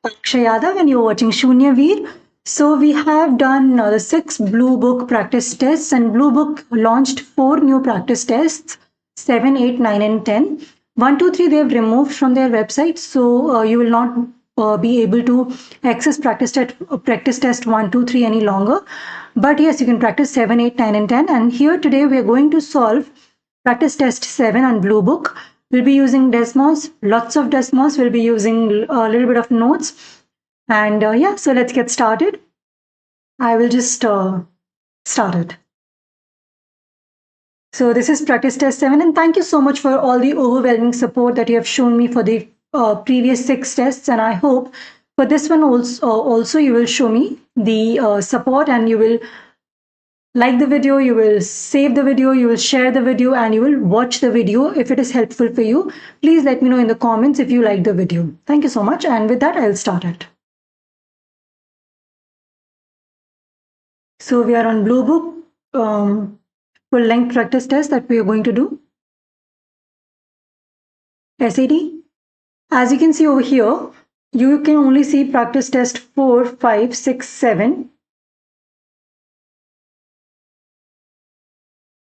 Akshay Yadav and you're watching Shunya Veer. So we have done the 6 Bluebook practice tests, and Bluebook launched 4 new practice tests: 7, 8, 9, and 10. 1, 2, 3 they have removed from their website, so you will not be able to access practice test 1, 2, 3 any longer. But yes, you can practice 7, 8, 9, and 10. And here today we are going to solve practice test 7 on Bluebook. We'll be using Desmos, lots of Desmos. We'll be using a little bit of notes. And yeah, so let's get started. I will just start it. So this is practice test 7, and thank you so much for all the overwhelming support that you have shown me for the previous 6 tests. And I hope for this one also you will show me the support, and you will like the video, you will save the video, you will share the video, and you will watch the video if it is helpful for you. Please let me know in the comments if you like the video. Thank you so much, and with that I'll start it. So we are on Bluebook, full length practice test that we are going to do. SAT. As you can see over here, you can only see practice test 4, 5, 6, 7.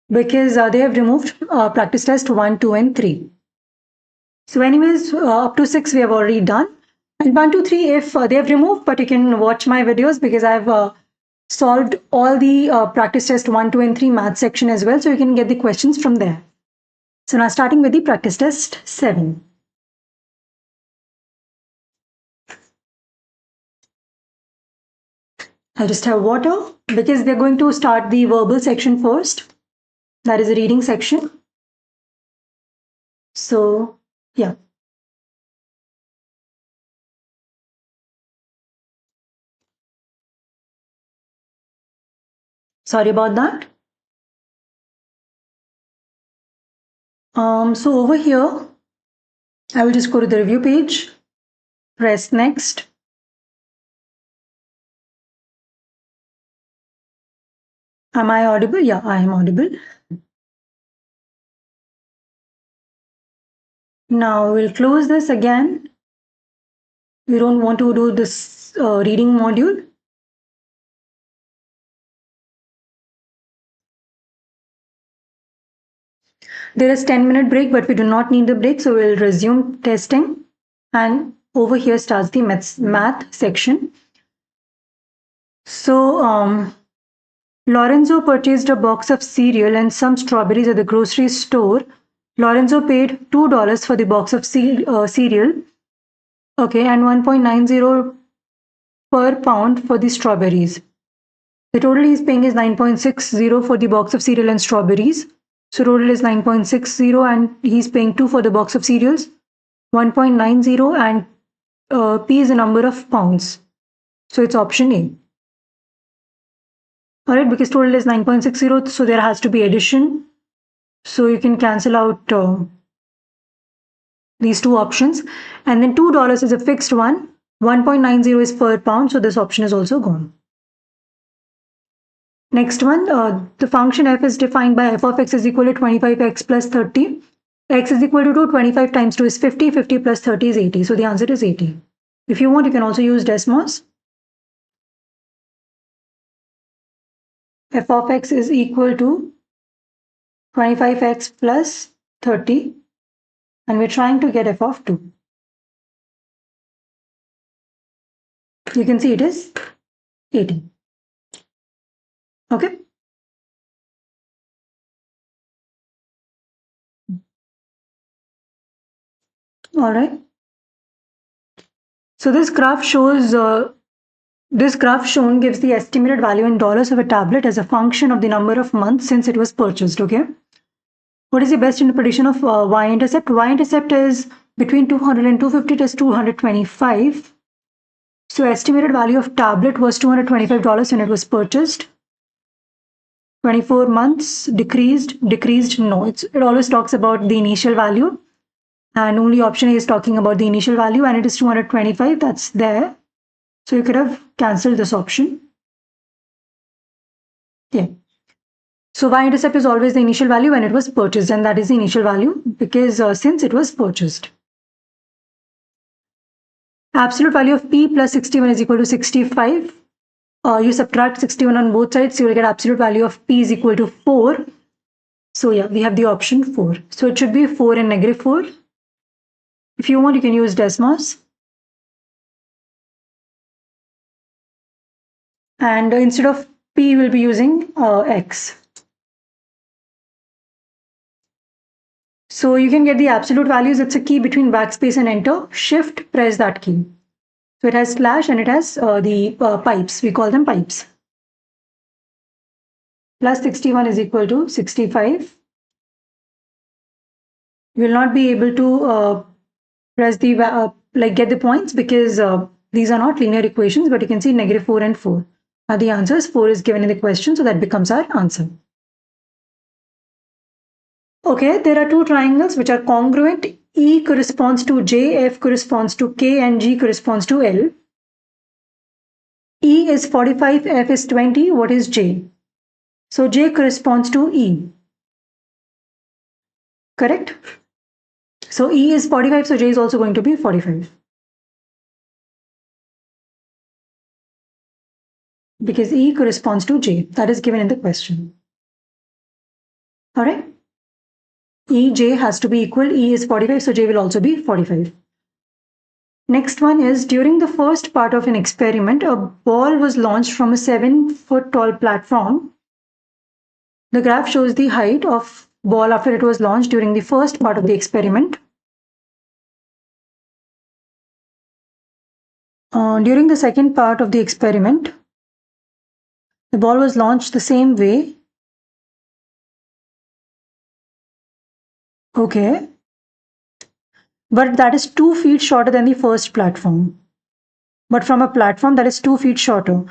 Because they have removed practice test 1, 2, and 3. So anyways, up to 6 we have already done. And 1, 2, 3, if they have removed, but you can watch my videos because I've solved all the practice test 1, 2, and 3 math section as well. So you can get the questions from there. So now starting with the practice test 7. I'll just have water because they're going to start the verbal section first. That is the reading section. So yeah. Sorry about that. So over here, I will just go to the review page, press next. Am I audible? Yeah, I am audible. Now we'll close this again. We don't want to do this reading module. There is 10-minute break, but we do not need the break, so we'll resume testing. And over here starts the math section. So Lorenzo purchased a box of cereal and some strawberries at the grocery store. Lorenzo paid $2 for the box of cereal. Okay, and 1.90 per pound for the strawberries. The total he's paying is 9.60 for the box of cereal and strawberries. So total is 9.60, and he's paying 2 for the box of cereals, 1.90, and P is the number of pounds. So it's option A. Alright, because total is 9.60, so there has to be addition. So you can cancel out these two options. And then $2 is a fixed one. 1.90 is per pound, so this option is also gone. Next one, the function f is defined by f of x is equal to 25x plus 30. X is equal to 2, 25 times 2 is 50, 50 plus 30 is 80. So the answer is 80. If you want, you can also use Desmos. F of x is equal to 25x plus 30, and we're trying to get f of 2. You can see it is 80. Okay. All right. So this graph shows this graph shown gives the estimated value in dollars of a tablet as a function of the number of months since it was purchased. Okay. What is the best interpretation of y-intercept? Y-intercept is between 200 and 250 is 225. So estimated value of tablet was $225 when it was purchased. 24 months decreased. No, it always talks about the initial value, and only option A is talking about the initial value, and it is 225. That's there. So you could have cancelled this option. Yeah. So y-intercept is always the initial value when it was purchased, and that is the initial value because since it was purchased. Absolute value of p plus 61 is equal to 65. You subtract 61 on both sides, you will get absolute value of p is equal to 4. So yeah, we have the option 4. So it should be 4 and negative 4. If you want, you can use Desmos. And instead of p, we'll be using x. So you can get the absolute values. It's a key between backspace and enter. Shift, press that key. So it has slash and it has the pipes. We call them pipes. Plus 61 is equal to 65. You will not be able to press the get the points because these are not linear equations, but you can see negative 4 and 4 are the answers. 4 is given in the question, so that becomes our answer. Okay, there are two triangles which are congruent. E corresponds to J, F corresponds to K, and G corresponds to L. E is 45, F is 20. What is J? So J corresponds to E. Correct? So E is 45, so J is also going to be 45. Because E corresponds to J. That is given in the question. Alright? E, J has to be equal. E is 45, so J will also be 45. Next one is, during the first part of an experiment, a ball was launched from a 7-foot tall platform. The graph shows the height of ball after it was launched during the first part of the experiment. During the second part of the experiment, the ball was launched the same way. Okay. But that is 2 feet shorter than the first platform. But from a platform that is 2 feet shorter.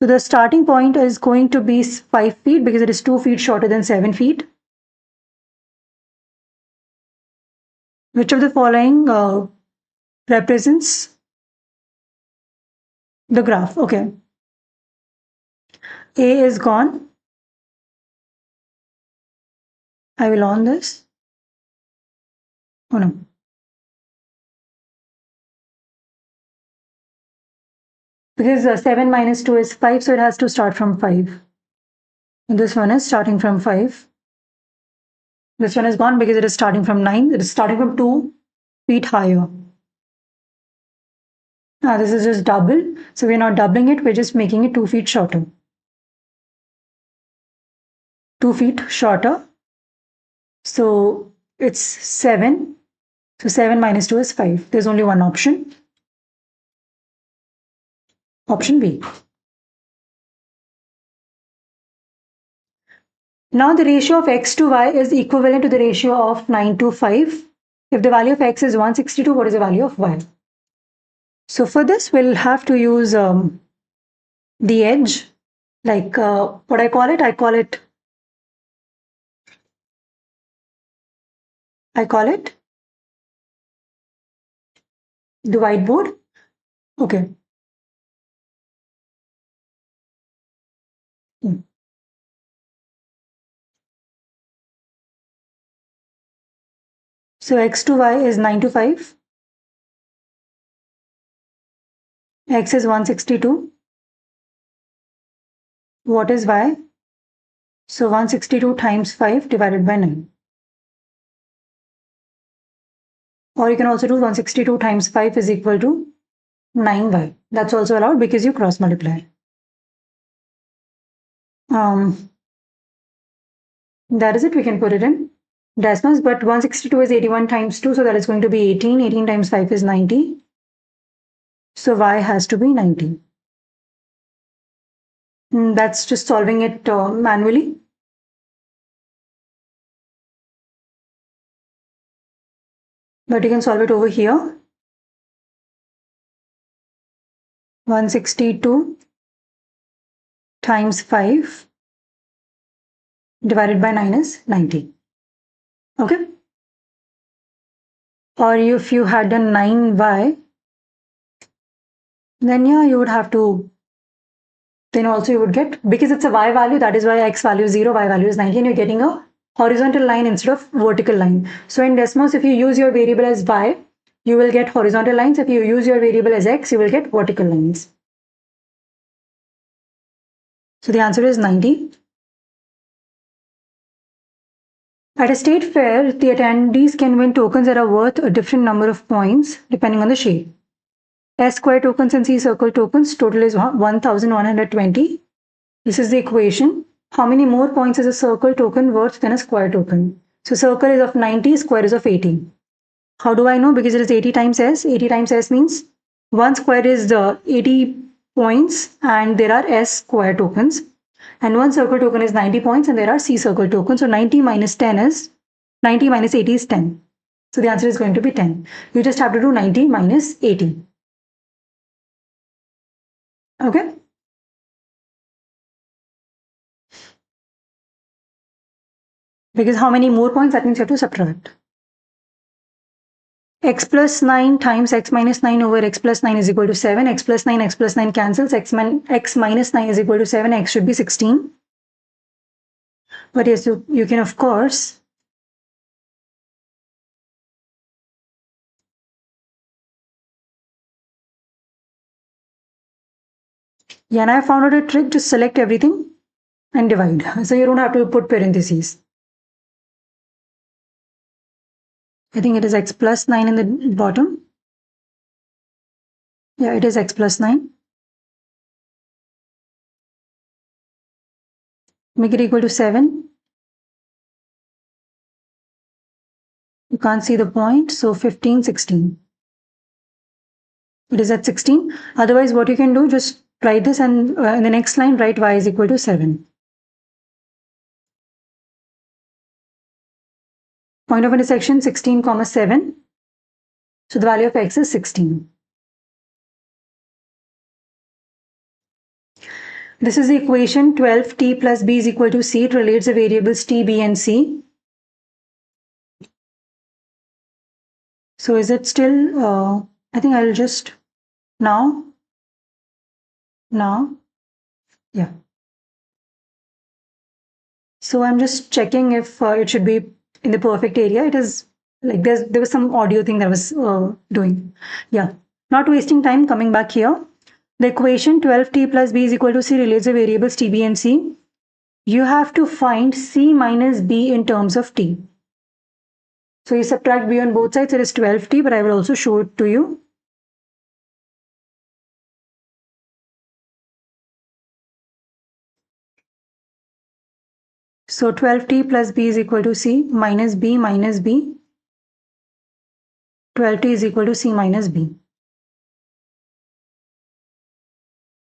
So the starting point is going to be 5 feet because it is 2 feet shorter than 7 feet. Which of the following represents the graph? Okay. A is gone. I will on this. Oh no. Because 7 minus 2 is 5, so it has to start from 5. And this one is starting from 5. This one is gone because it is starting from 9. It is starting from 2 feet higher. Now this is just double. So we're not doubling it, we're just making it 2 feet shorter. 2 feet shorter. So it's 7. So 7 minus 2 is 5. There's only one option. Option B. Now the ratio of x to y is equivalent to the ratio of 9 to 5. If the value of x is 162, what is the value of y? So for this, we'll have to use the edge. Like what I call it? I call it the whiteboard. Okay. So x to y is 9 to 5. X is 162. What is y? So 162 times 5 divided by 9. Or you can also do 162 times 5 is equal to 9y. That's also allowed because you cross multiply. That is it. We can put it in decimals, but 162 is 81 times 2, so that is going to be 18. 18 times 5 is 90. So y has to be 90. That's just solving it manually. But you can solve it over here. 162 times 5 divided by 9 is 90. Okay. Or if you had done 9y, then yeah, you would have to, then also you would get, because it's a y value, that is why x value is 0, y value is 90, and you're getting a horizontal line instead of vertical line. So in Desmos, if you use your variable as y, you will get horizontal lines. If you use your variable as x, you will get vertical lines. So the answer is 90. At a state fair, the attendees can win tokens that are worth a different number of points depending on the shape. S square tokens and C circle tokens total is 1120. This is the equation. How many more points is a circle token worth than a square token? So circle is of 90, square is of 80. How do I know? Because it is 80 times S. 80 times S means 1 square is the 80 points and there are S square tokens. And one circle token is 90 points and there are C circle tokens. So 90 minus 10 is 90 minus 80 is 10. So the answer is going to be 10. You just have to do 90 minus 80. Okay. Because how many more points? That means you have to subtract. X plus 9 times x minus 9 over x plus 9 is equal to 7. X plus 9 cancels. X minus 9 is equal to 7. X should be 16. But yes, you can of course and I found out a trick to select everything and divide. So you don't have to put parentheses. I think it is x plus 9 in the bottom. Yeah, it is x plus 9. Make it equal to 7. You can't see the point, so 15, 16. It is at 16. Otherwise, what you can do, just write this and in the next line, write y is equal to 7. Point of intersection 16, 7. So the value of x is 16. This is the equation 12t plus b is equal to c. It relates the variables t, b and c. So is it still, I think I'll just now, yeah. So I'm just checking if it should be in the perfect area. It is like there was some audio thing that I was doing. Yeah, not wasting time, coming back here. The equation 12t plus b is equal to c relates the variables t, b and c. You have to find c minus b in terms of t. So you subtract b on both sides, it is 12t, but I will also show it to you. So 12t plus b is equal to c minus b minus b. 12t is equal to c minus b.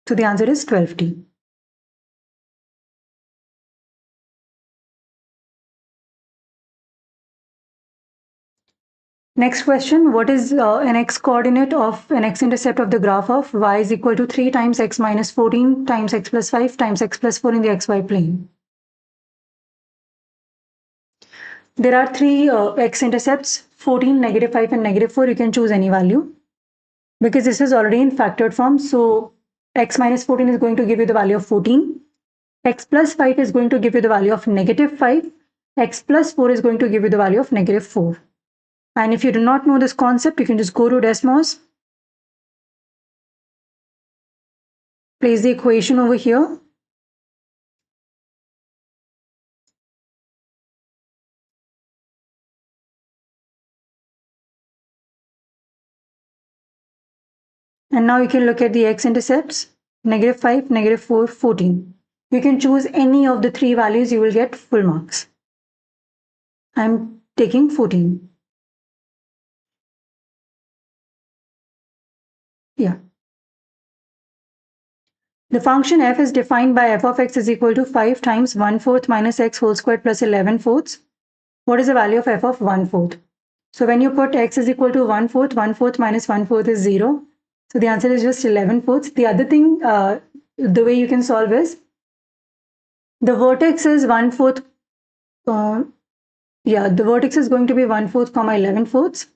So the answer is 12t. Next question, what is an x-coordinate of an x-intercept of the graph of y is equal to 3 times x minus 14 times x plus 5 times x plus 4 in the xy plane? There are three x-intercepts, 14, negative 5 and negative 4. You can choose any value. Because this is already in factored form, so x minus 14 is going to give you the value of 14. X plus 5 is going to give you the value of negative 5. X plus 4 is going to give you the value of negative 4. And if you do not know this concept, you can just go to Desmos, place the equation over here. And now you can look at the x-intercepts, negative 5, negative 4, 14. You can choose any of the three values, you will get full marks. I'm taking 14. Yeah. The function f is defined by f of x is equal to 5 times 1/4 minus x whole squared plus 11/4. What is the value of f of 1/4? So when you put x is equal to 1/4, 1/4 minus 1/4 is 0. So the answer is just 11/4. The other thing, the way you can solve is, the vertex is 1/4. Yeah, the vertex is going to be 1/4 comma 11/4.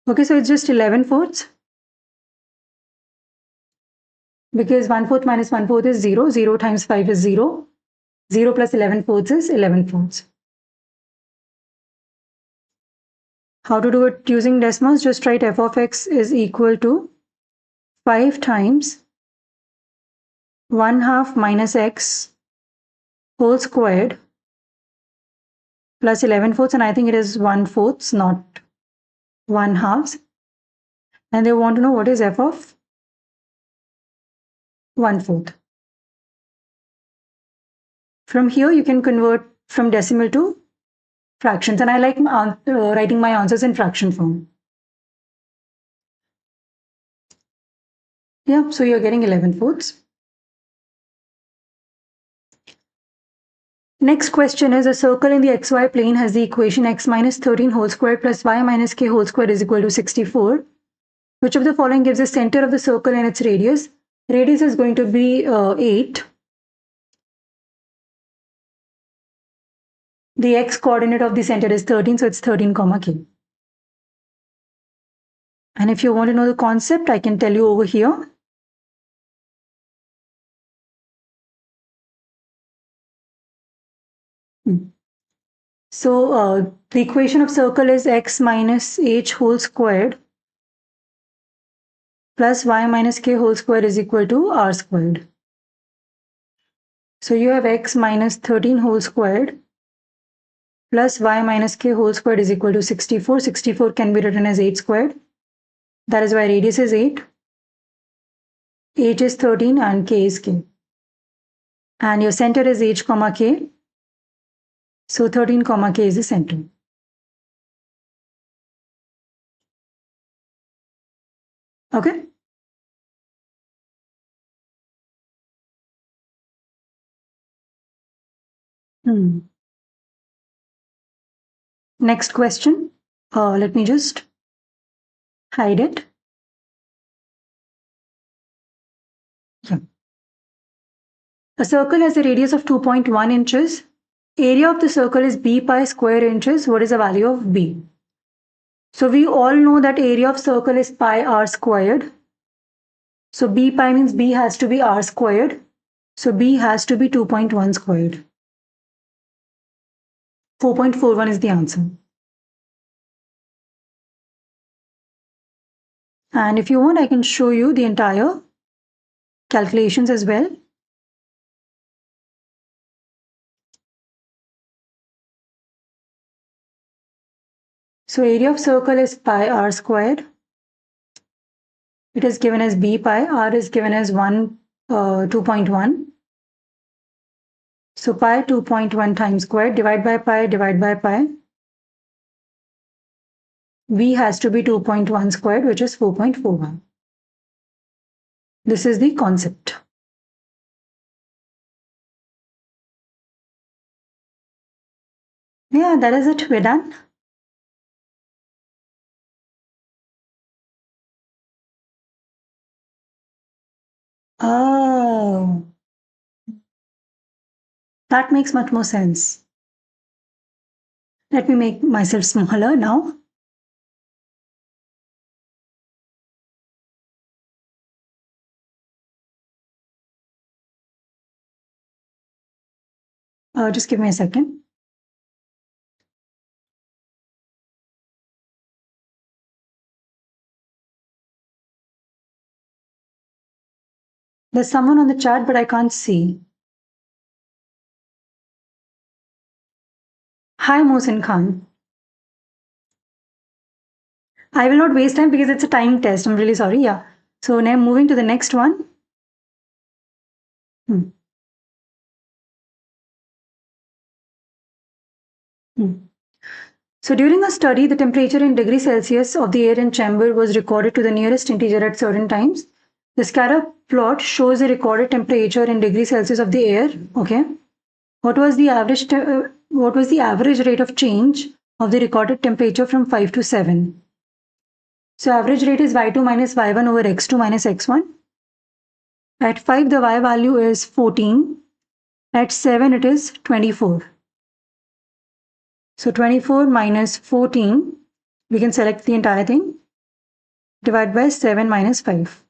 Okay, so it's just 11/4. Because 1/4 minus 1/4 is 0. 0 times 5 is 0. 0 plus 11/4 is 11/4. How to do it using decimals? Just write f of x is equal to 5 times 1/2 minus x whole squared plus 11/4, and I think it is 1/4, not 1/2. And they want to know what is f of 1/4. From here, you can convert from decimal to fractions, and I like writing my answers in fraction form. Yeah, so you're getting 11/4. Next question is, a circle in the xy plane has the equation x minus 13 whole squared plus y minus k whole squared is equal to 64. Which of the following gives the center of the circle and its radius? Radius is going to be 8. The x coordinate of the center is 13, so it's 13 comma k. And if you want to know the concept, I can tell you over here. So the equation of circle is x minus h whole squared plus y minus k whole squared is equal to r squared. So you have x minus 13 whole squared plus y minus k whole squared is equal to 64. 64 can be written as 8 squared. That is why radius is 8. H is 13 and k is k. And your center is h comma k. So 13 comma k is the center. Okay. Next question. Let me just hide it. Yeah. A circle has a radius of 2.1 inches. Area of the circle is b pi square inches. What is the value of b? So we all know that area of circle is pi r squared. So b pi means b has to be r squared. So b has to be 2.1 squared. 4.41 is the answer. And if you want, I can show you the entire calculations as well. So area of circle is pi r squared. It is given as b pi. R is given as 2.1. So pi 2.1 times squared, divide by pi, divide by pi. B has to be 2.1 squared, which is 4.41. This is the concept. Yeah, that is it. We're done. Oh, that makes much more sense. Let me make myself smaller now. Just give me a second. There's someone on the chat, but I can't see. Hi, Mohsin Khan. I will not waste time because it's a time test. I'm really sorry. Yeah. So now moving to the next one. So during a study, the temperature in degrees Celsius of the air in chamber was recorded to the nearest integer at certain times. The scatter plot shows the recorded temperature in degrees Celsius of the air. Okay. What was the average rate of change of the recorded temperature from 5 to 7? So average rate is y2 minus y1 over x2 minus x1. At 5, the y value is 14. At 7, it is 24. So 24 minus 14, we can select the entire thing. Divide by 7 minus 5.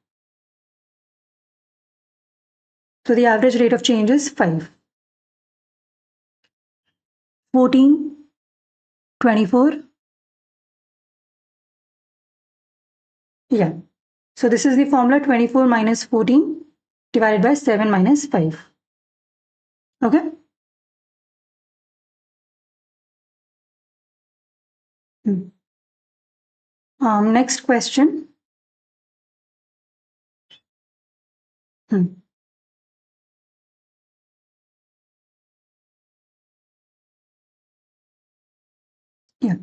So the average rate of change is 5. 14, 24, Yeah. So this is the formula 24 minus 14 divided by 7 minus 5. Okay. Hmm. Next question. Hmm. Yeah.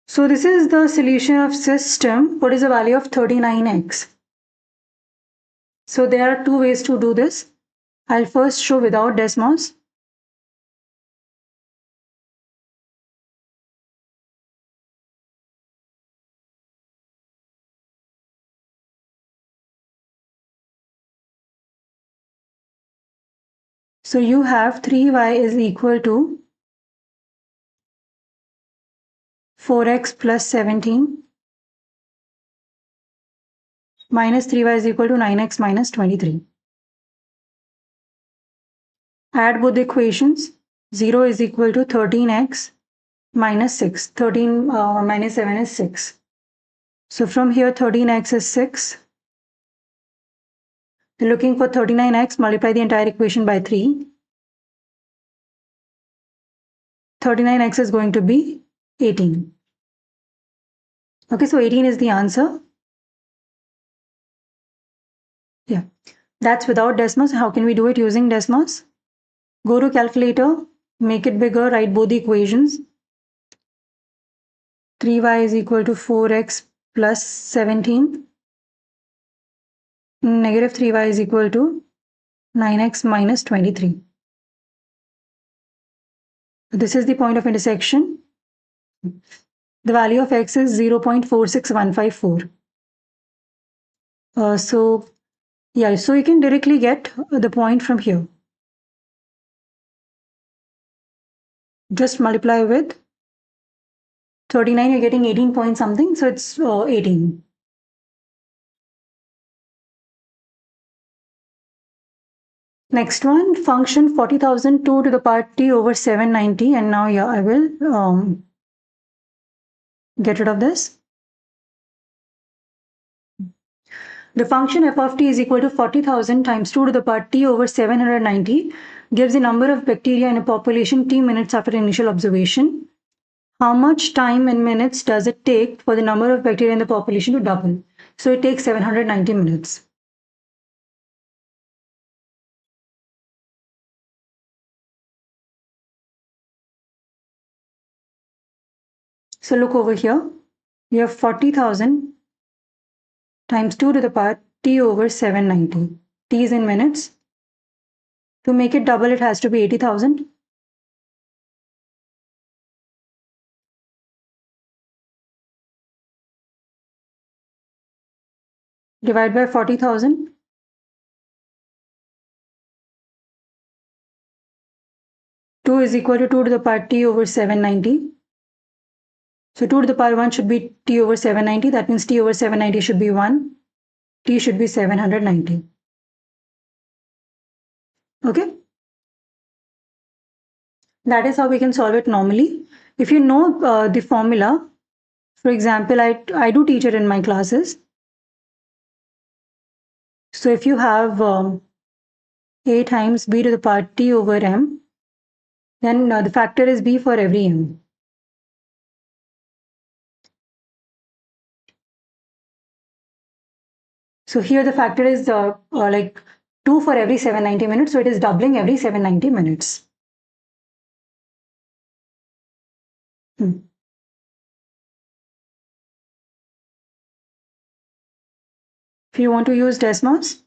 So this is the solution of system. What is the value of 39x? So there are two ways to do this. I'll first show without Desmos. So you have 3y is equal to 4x plus 17 minus 3y is equal to 9x minus 23. Add both the equations. 0 is equal to 13x minus 6. 13 minus 7 is 6. So from here 13x is 6. Then looking for 39x, multiply the entire equation by 3. 39x is going to be 18. Okay, so 18 is the answer. Yeah, that's without Desmos. How can we do it using Desmos? Go to calculator, make it bigger, write both the equations. 3y is equal to 4x plus 17. Negative 3y is equal to 9x minus 23. This is the point of intersection. The value of x is 0.46154. So you can directly get the point from here. Just multiply with 39, you're getting 18 point something, so it's 18. Next one, function 40,002 to the power t over 790, and now I will get rid of this. The function f of t is equal to 40,000 times 2 to the power t over 790 gives the number of bacteria in a population t minutes after initial observation. How much time in minutes does it take for the number of bacteria in the population to double? So it takes 790 minutes. So look over here. We have 40,000 times 2 to the power t over 790. T is in minutes. To make it double, it has to be 80,000. Divide by 40,000. 2 is equal to 2 to the power t over 790. So 2 to the power 1 should be t over 790. That means t over 790 should be 1. T should be 790. Okay? That is how we can solve it normally. If you know the formula, for example, I do teach it in my classes. So if you have a times b to the power t over m, then the factor is b for every m. So here the factor is like 2 for every 790 minutes. So it is doubling every 790 minutes. Hmm. If you want to use Desmos,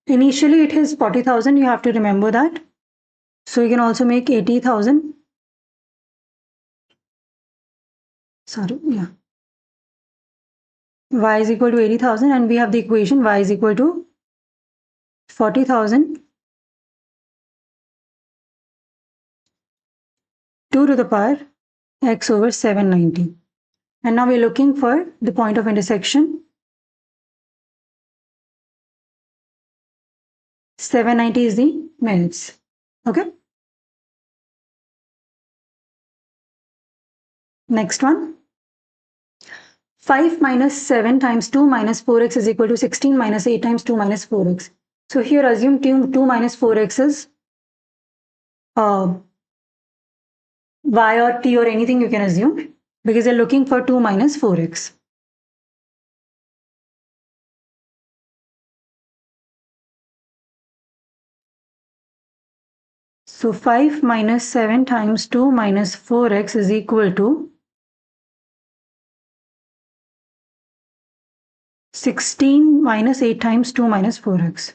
initially it is 40,000. You have to remember that. So you can also make 80,000. Sorry, yeah. Y is equal to 80,000, and we have the equation y is equal to 40,000 2 to the power x over 790. And now we're looking for the point of intersection. 790 is the minutes. Okay. Next one. 5 minus 7 times 2 minus 4x is equal to 16 minus 8 times 2 minus 4x. So here assume 2 minus 4x is y or t or anything you can assume, because they're looking for 2 minus 4x. So 5 minus 7 times 2 minus 4x is equal to 16 minus 8 times 2 minus 4x.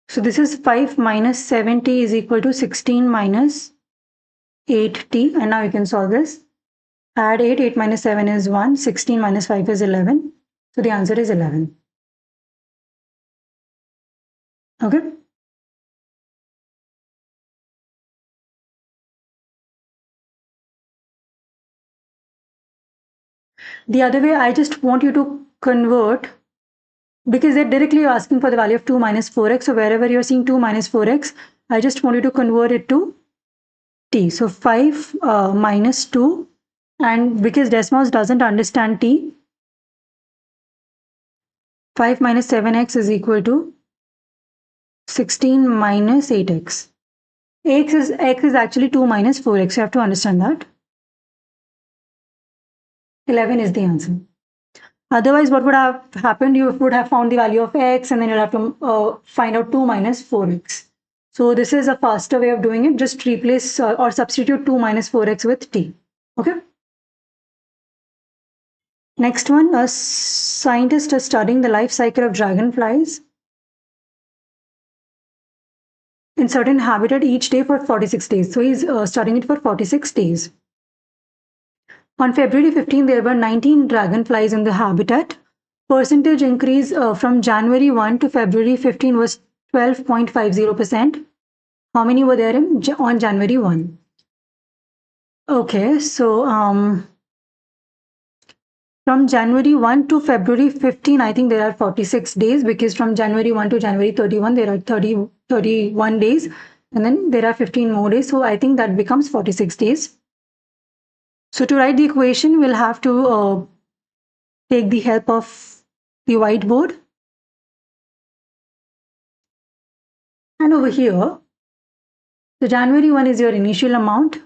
So this is 5 minus 7t is equal to 16 minus 8t, and now you can solve this. Add 8, 8 minus 7 is 1, 16 minus 5 is 11. So the answer is 11. Okay. The other way, I just want you to convert, because they're directly asking for the value of 2 minus 4x. So wherever you're seeing 2 minus 4x, I just want you to convert it to t. So 5 minus 2, and because Desmos doesn't understand t, 5 minus 7x is equal to 16 minus 8x. X is actually 2 minus 4x. You have to understand that. 11 is the answer. Otherwise, what would have happened? You would have found the value of x, and then you'll have to find out 2 minus 4x. So this is a faster way of doing it. Just replace or substitute 2 minus 4x with t. Okay. Next one, a scientist is studying the life cycle of dragonflies in certain habitat each day for 46 days. So he's studying it for 46 days. On February 15, there were 19 dragonflies in the habitat. Percentage increase from January 1 to February 15 was 12.50%. How many were there on January 1? Okay, so from January 1 to February 15, I think there are 46 days, because from January 1 to January 31, there are 31 days, and then there are 15 more days. So I think that becomes 46 days. So to write the equation, we'll have to take the help of the whiteboard. And over here, the January 1 is your initial amount.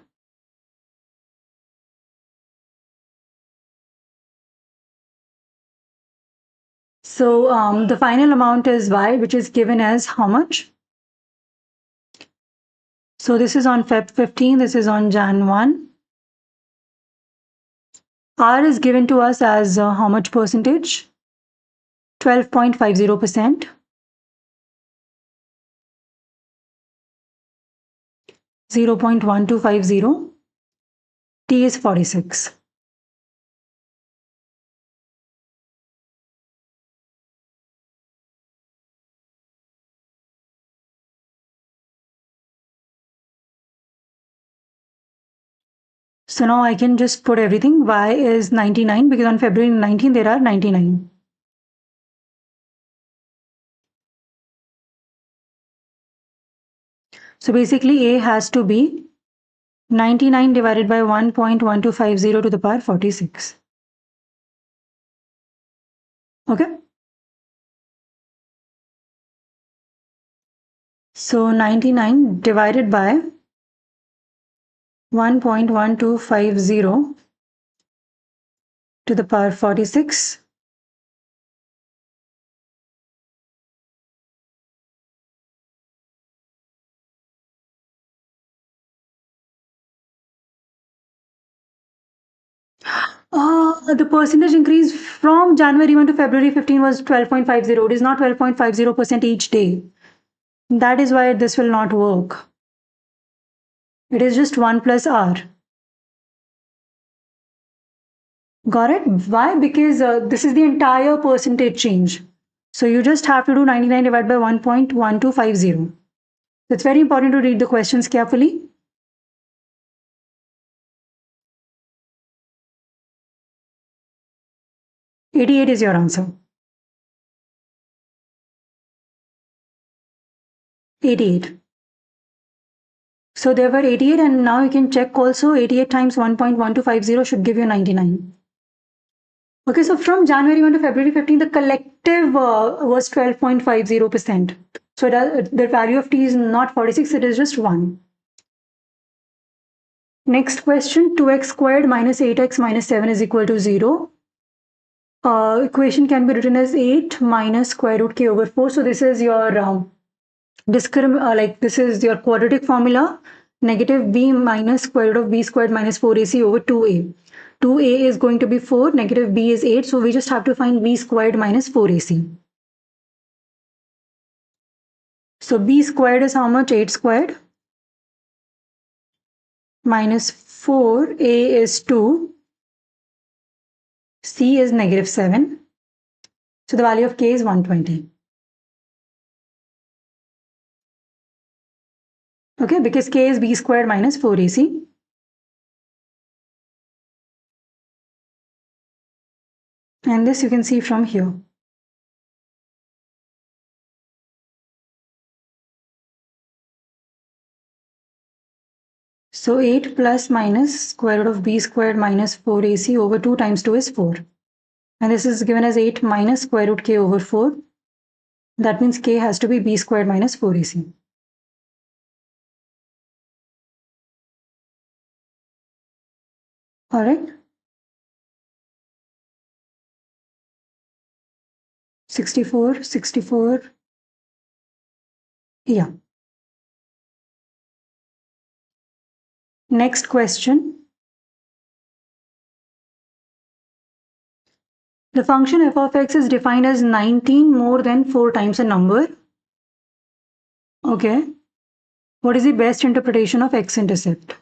So the final amount is y, which is given as how much? So this is on Feb 15, this is on Jan 1. R is given to us as how much percentage? 12.50%. 0.1250. T is 46. So now I can just put everything. Y is 99, because on February 19 there are 99. So basically A has to be 99 divided by 1.1250 to the power 46. Okay. So 99 divided by 1.1250 to the power 46. The percentage increase from January 1 to February 15 was 12.50. It is not 12.50% each day. That is why this will not work. It is just 1 plus R. Got it? Why? Because this is the entire percentage change. So you just have to do 99 divided by 1.1250. It's very important to read the questions carefully. 88 is your answer. 88. So there were 88, and now you can check also 88 times 1.1250 should give you 99. Okay, so from January 1 to February 15, the collective was 12.50%. So the value of t is not 46, it is just 1. Next question, 2x squared minus 8x minus 7 is equal to 0. Equation can be written as 8 minus square root k over 4. So this is your this is your quadratic formula. Negative b minus square root of b squared minus 4ac over 2a. 2a is going to be 4, negative b is 8. So we just have to find b squared minus 4ac. So b squared is how much? 8 squared. Minus 4, a is 2. C is negative 7. So the value of k is 120. Okay, because k is b squared minus 4ac. And this you can see from here. So 8 plus minus square root of b squared minus 4ac over 2 times 2 is 4. And this is given as 8 minus square root k over 4. That means k has to be b squared minus 4ac. Alright. 64, 64. Yeah. Next question. The function f of x is defined as 19 more than 4 times a number. Okay. What is the best interpretation of x-intercept?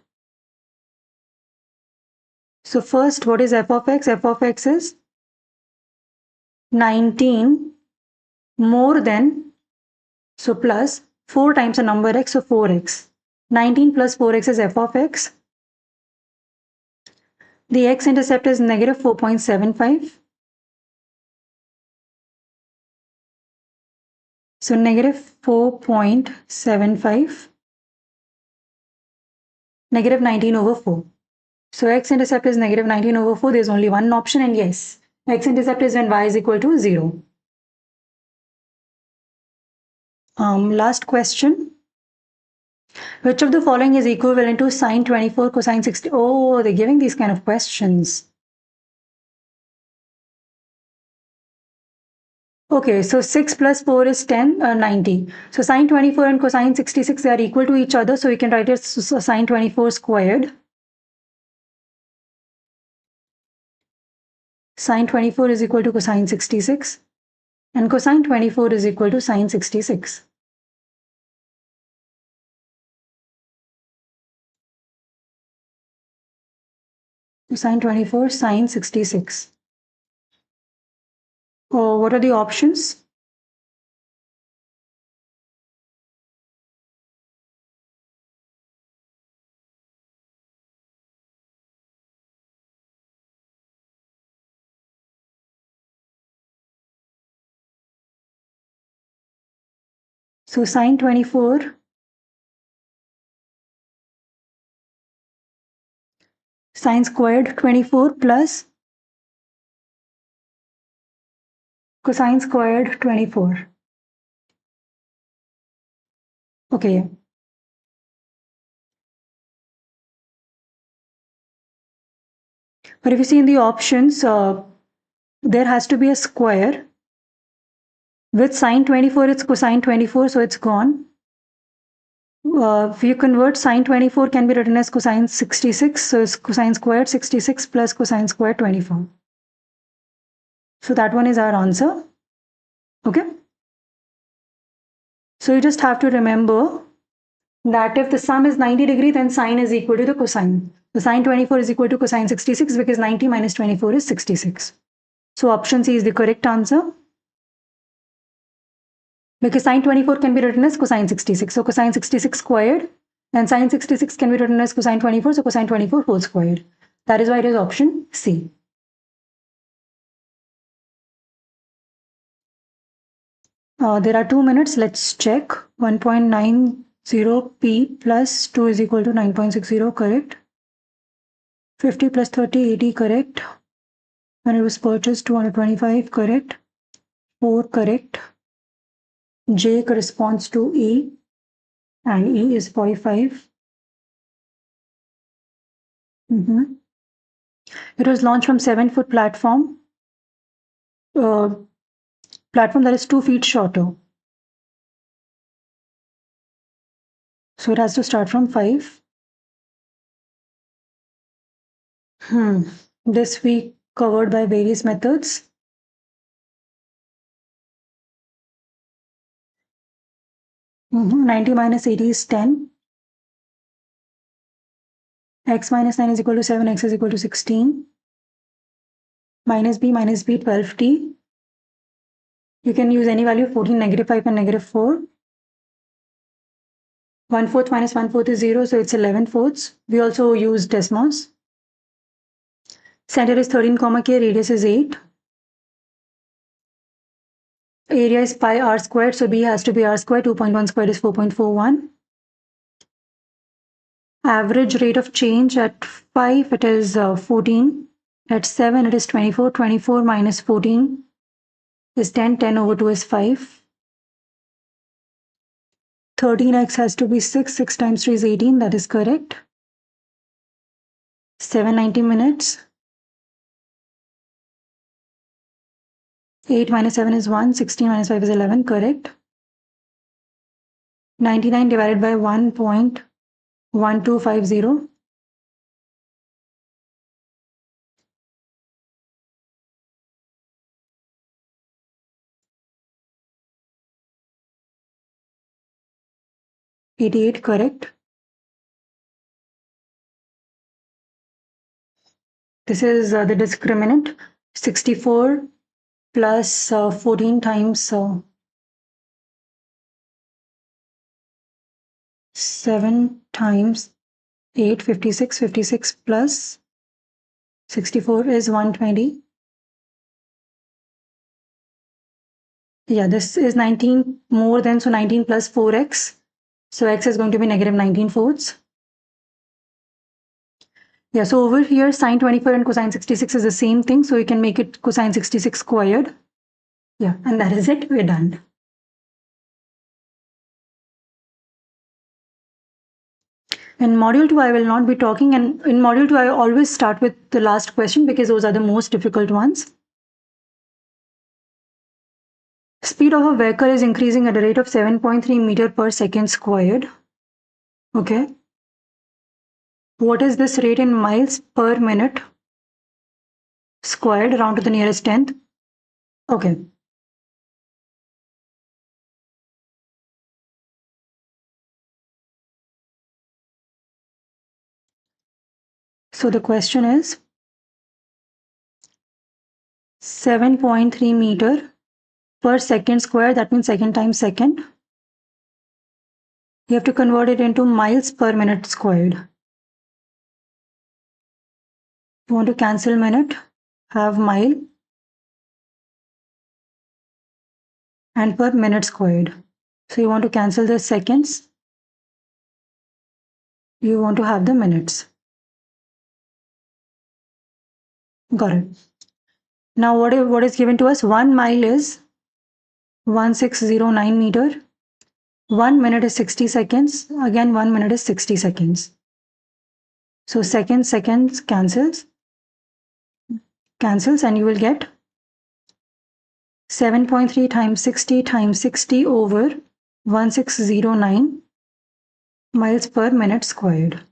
So first, what is f of x? F of x is 19 more than, so plus 4 times a number x, so 4x. 19 plus 4x is f of x. The x-intercept is negative 4.75. So negative 4.75. Negative 19 over 4. So x-intercept is negative 19 over 4. There's only one option, and yes, x-intercept is when y is equal to 0. Last question. Which of the following is equivalent to sine 24 cosine 60? Oh, they're giving these kind of questions. Okay, so 6 plus 4 is 10, 90. So sine 24 and cosine 66, they are equal to each other. So we can write it as sine 24 squared. Sine 24 is equal to cosine 66. And cosine 24 is equal to sine 66. Sine 24, sine 66. Oh, what are the options? So sine 24 sine squared 24 plus cosine squared 24. Okay. But if you see in the options, there has to be a square. With sine 24, it's cosine 24, so it's gone. If you convert sine 24 can be written as cosine 66, so it's cosine squared 66 plus cosine squared 24. So that one is our answer. Okay. So you just have to remember that if the sum is 90 degree, then sine is equal to the cosine. So sine 24 is equal to cosine 66 because 90 minus 24 is 66. So option C is the correct answer. Because sine 24 can be written as cosine 66. So cosine 66 squared, and sine 66 can be written as cosine 24. So cosine 24 whole squared. That is why it is option C. There are 2 minutes. Let's check. 1.90 p plus 2 is equal to 9.60, correct. 50 plus 30, 80, correct. When it was purchased, 225, correct. 4, correct. J corresponds to E, and E is 45. It was launched from 7-foot platform, platform that is 2 feet shorter. So it has to start from 5. This we covered by various methods. Mm-hmm. 90 minus 80 is 10. X minus 9 is equal to 7. X is equal to 16. Minus b, 12t. You can use any value, 14, negative 5, and negative 4. 1/4 minus 1/4 is 0, so it's 11/4. We also use Desmos. Center is 13, k, radius is 8. Area is pi r squared, so b has to be r squared. 2.1 squared is 4.41. Average rate of change at 5, it is 14. At 7, it is 24. 24 minus 14 is 10. 10 over 2 is 5. 13x has to be 6. 6 times 3 is 18. That is correct. 790 minutes. 8 minus 7 is 1. 16 minus 5 is 11. Correct. 99 divided by 1.1250. $88, correct. This is the discriminant. 64 plus 14 times 7 times 8, 56. 56 plus 64 is 120. Yeah, this is 19 more than, so 19 plus 4x. So x is going to be negative 19/4. Yeah, so over here, sine 24 and cosine 66 is the same thing. So you can make it cosine 66 squared. Yeah, and that is it. We're done. In module 2, I will not be talking. And in module 2, I always start with the last question because those are the most difficult ones. Speed of a vehicle is increasing at a rate of 7.3 meter per second squared. Okay. What is this rate in miles per minute squared round to the nearest tenth? Okay. So the question is 7.3 meter per second square. That means second times second. You have to convert it into miles per minute squared. You want to cancel minute, have mile, and per minute squared. So you want to cancel the seconds. You want to have the minutes. Got it. Now what is given to us? 1 mile is 1609 meter. 1 minute is 60 seconds. Again, 1 minute is 60 seconds. So seconds cancels, and you will get 7.3 times 60 over 1609 miles per minute squared.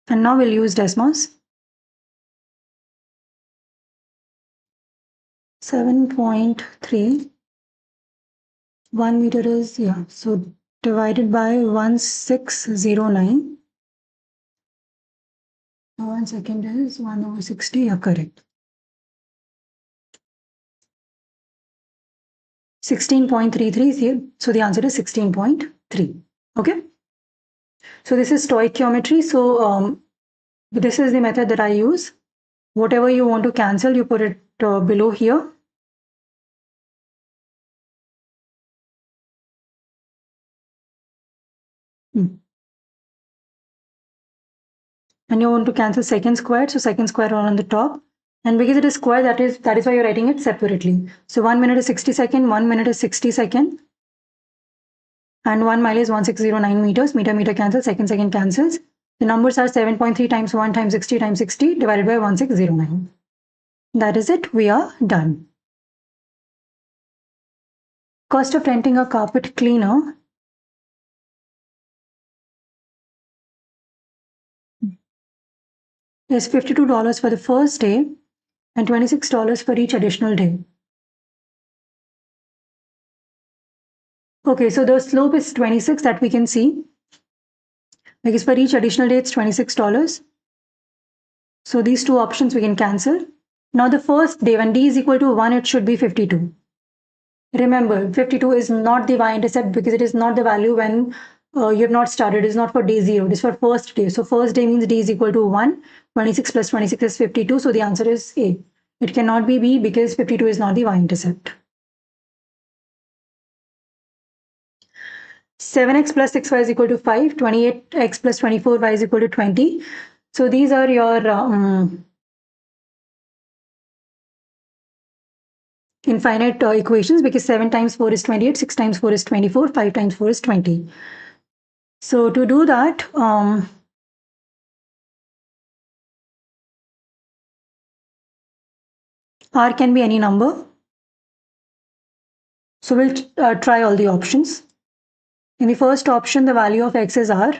And now we'll use Desmos. 7.3, 1 meter is, yeah, so divided by 1609. 1 second is 1 over 60, yeah, correct. 16.33, so the answer is 16.3. Okay. So this is stoichiometry. So this is the method that I use. Whatever you want to cancel, you put it below here. And you want to cancel second square, so second square on the top. And because it is square, that is why you're writing it separately. So 1 minute is 60 second, 1 minute is 60 second, and 1 mile is 1609 meters. Meter cancels, second cancels. The numbers are 7.3 times 1 times 60 times 60 divided by 1609. That is it. We are done. Cost of renting a carpet cleaner is $52 for the first day and $26 for each additional day. Okay, so the slope is 26 that we can see, because for each additional day it's $26. So these two options we can cancel. Now the first day, when d is equal to 1, it should be 52. Remember, 52 is not the y-intercept because it is not the value when you have not started. It is not for day 0. It is for first day. So first day means d is equal to 1. 26 plus 26 is 52. So the answer is A. It cannot be B because 52 is not the y-intercept. 7x plus 6y is equal to 5. 28x plus 24y is equal to 20. So these are your infinite equations, because 7 times 4 is 28, 6 times 4 is 24, 5 times 4 is 20. So to do that, R can be any number. So we'll try all the options. In the first option, the value of x is R.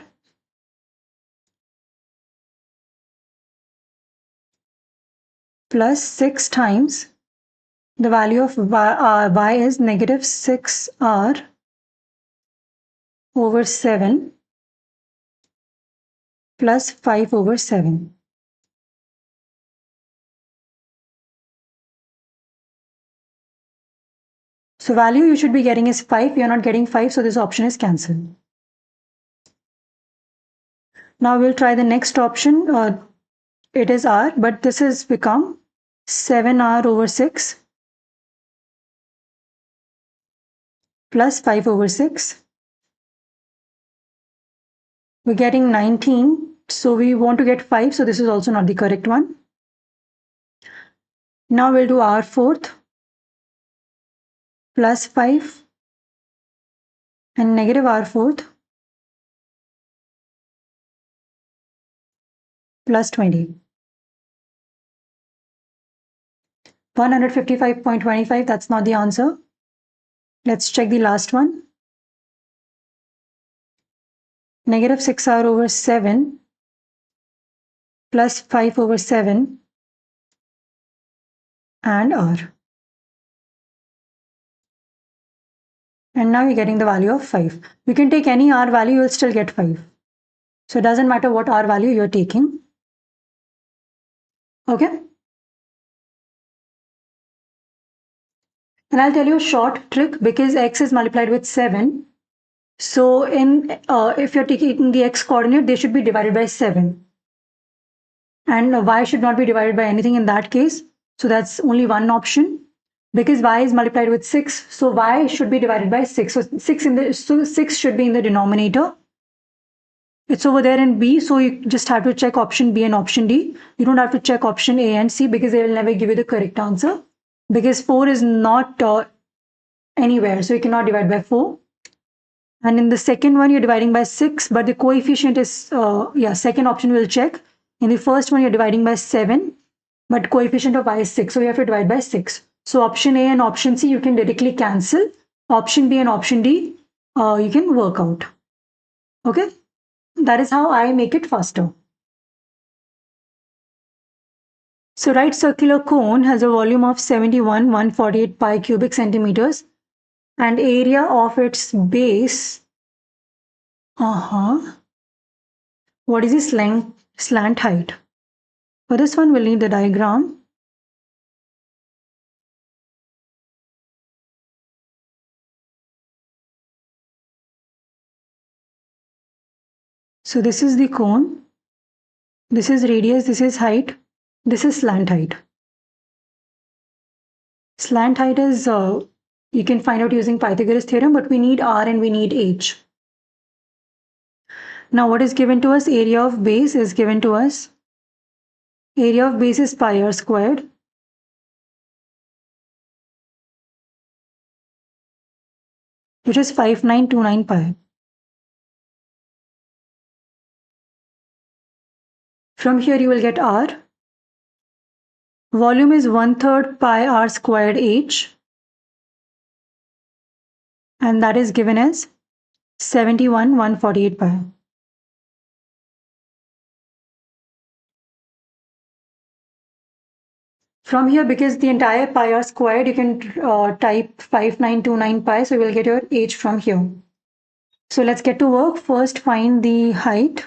Plus 6 times the value of y is negative 6R over 7 plus 5 over 7. So value you should be getting is 5. You're not getting 5, so this option is cancelled. Now we'll try the next option. It is R, but this has become 7R over 6 plus 5 over 6. We're getting 19, so we want to get 5, so this is also not the correct one. Now we'll do R fourth plus 5 and negative R fourth plus 20. 155.25, that's not the answer. Let's check the last one. Negative 6R over 7 plus 5 over 7 and R. And now you're getting the value of 5. You can take any R value, you'll still get 5. So it doesn't matter what R value you're taking. Okay? And I'll tell you a short trick, because x is multiplied with 7. So if you're taking the x coordinate, they should be divided by 7. And y should not be divided by anything in that case. So that's only one option. Because y is multiplied with 6, so y should be divided by 6. So 6 should be in the denominator. It's over there in B, so you just have to check option B and option D. You don't have to check option A and C, because they will never give you the correct answer. Because 4 is not anywhere, so you cannot divide by 4. And in the second one, you're dividing by 6, but the coefficient is, second option will check. In the first one, you're dividing by 7, but coefficient of y is 6, so you have to divide by 6. So option A and option C, you can directly cancel. Option B and option D, you can work out. Okay? That is how I make it faster. So right circular cone has a volume of 71,148 pi cubic centimeters and area of its base. What is the slant height? For this one, we'll need the diagram. So this is the cone. This is radius, this is height. This is slant height. Slant height is, you can find out using Pythagoras theorem, but we need R and we need H. Now what is given to us? Area of base is given to us. Area of base is pi r squared. Which is 5929 pi. From here you will get R. Volume is 1/3 pi r squared H. And that is given as 71,148 pi. From here, because the entire pi r squared, you can type 5929 pi, so you will get your H from here. So let's get to work. First find the height.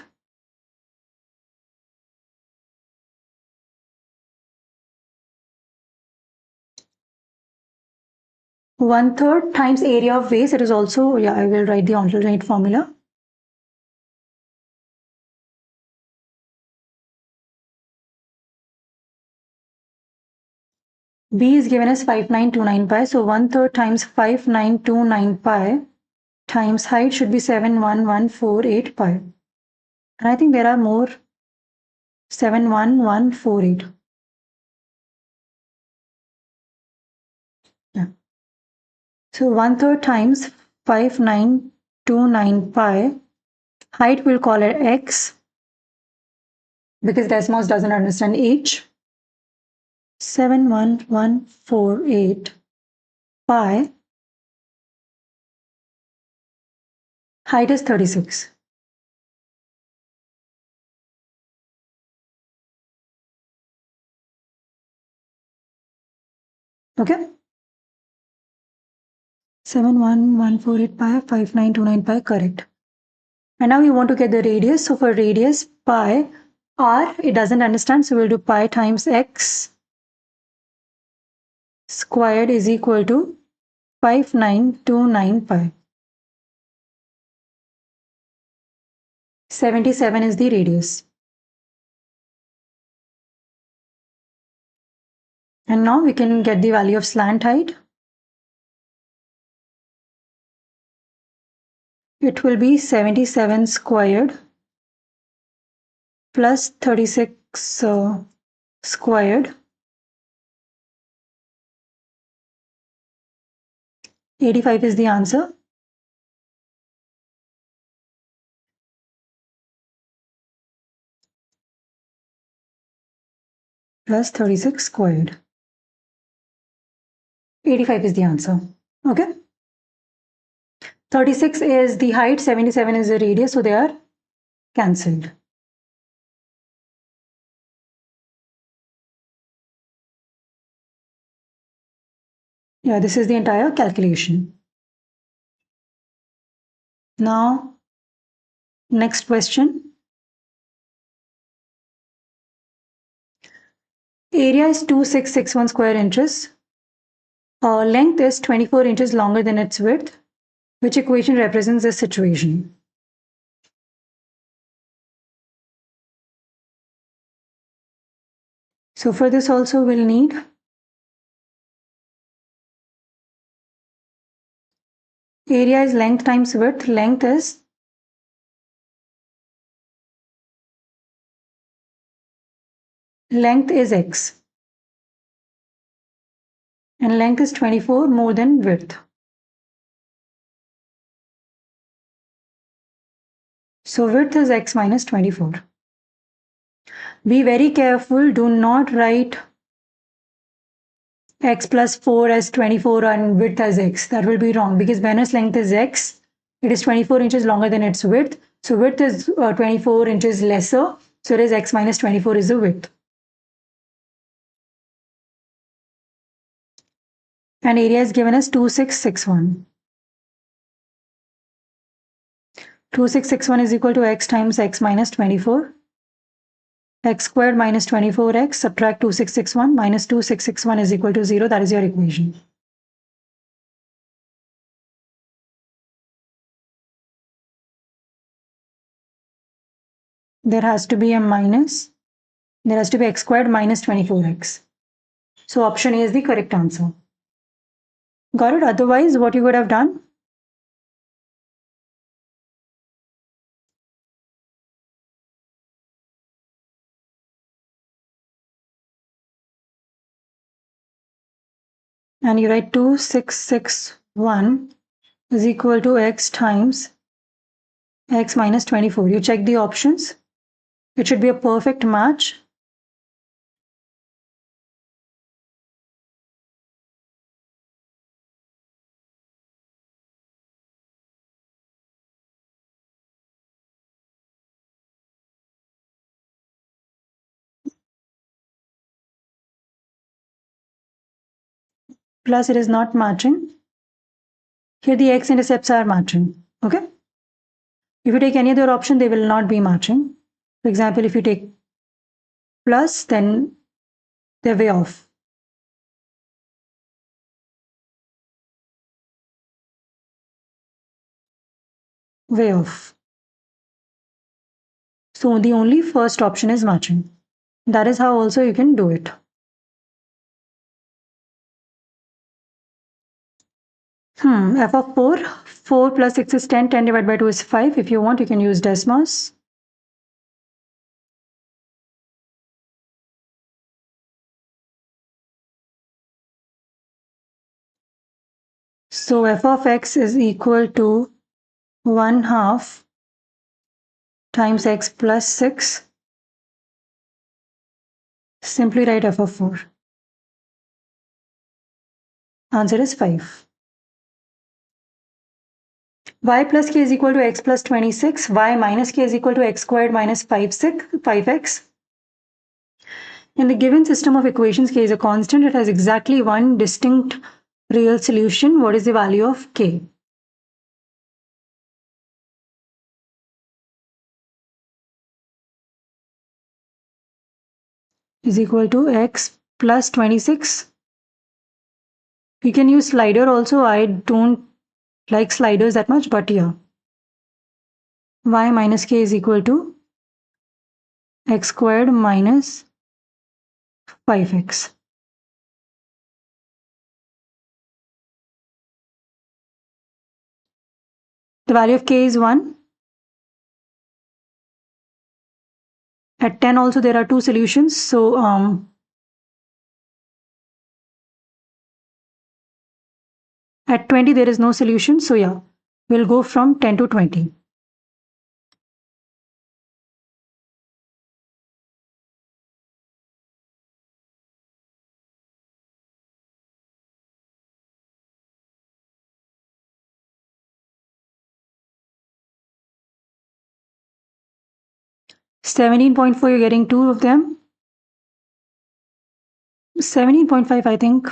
One-third times area of base. It is also, yeah, I will write the alternate formula. B is given as 5929 pi. So 1/3 times 5929 pi times height should be 71148 pi. And I think there are more. 71148. Yeah. So 1/3 times 5929 pi. Height we'll call it x because Desmos doesn't understand h. 71148 pi. Height is 36. Okay. 71148 pi, 5929 pi, correct. And now we want to get the radius. So for radius pi, r, it doesn't understand. So we'll do pi times x squared is equal to 5929 pi. 77 is the radius. And now we can get the value of slant height. It will be 77 squared plus 36 squared. 85 is the answer. Plus 36 squared. 85 is the answer. Okay. 36 is the height, 77 is the radius, so they are cancelled. Yeah, this is the entire calculation. Now, next question. Area is 2661 square inches. Length is 24 inches longer than its width. Which equation represents this situation? So for this also we'll need area is length times width. Length is x. And length is 24 more than width. So width is x minus 24. Be very careful. Do not write x plus 4 as 24 and width as x. That will be wrong because Venus length is x. It is 24 inches longer than its width. So width is 24 inches lesser. So it is x minus 24 is the width. And area is given as 2661. 2661 is equal to x times x minus 24. X squared minus 24x, subtract 2661 minus 2661 is equal to 0. That is your equation. There has to be a minus There has to be x squared minus 24x. So option A is the correct answer. Got it? Otherwise, what you would have done? And you write 2661 is equal to x times x minus 24. You check the options. It should be a perfect match. Plus, it is not matching. Here, the x-intercepts are matching. Okay? If you take any other option, they will not be matching. For example, if you take plus, then they're way off. Way off. So the only first option is matching. That is how also you can do it. F of 4. 4 plus 6 is 10. 10 divided by 2 is 5. If you want, you can use Desmos. So f of x is equal to 1/2 times x plus 6. Simply write f of 4. Answer is 5. Y plus k is equal to x plus 26. Y minus k is equal to x squared minus 5x. In the given system of equations, k is a constant. It has exactly one distinct real solution. What is the value of k? Is equal to x plus 26. You can use slider also. I don't like sliders that much, but yeah. Y minus k is equal to x squared minus 5x. The value of k is 1. At 10 also there are two solutions. So at 20 there is no solution. So yeah, we'll go from 10 to 20. $17.4, you're getting two of them. 17.5, I think.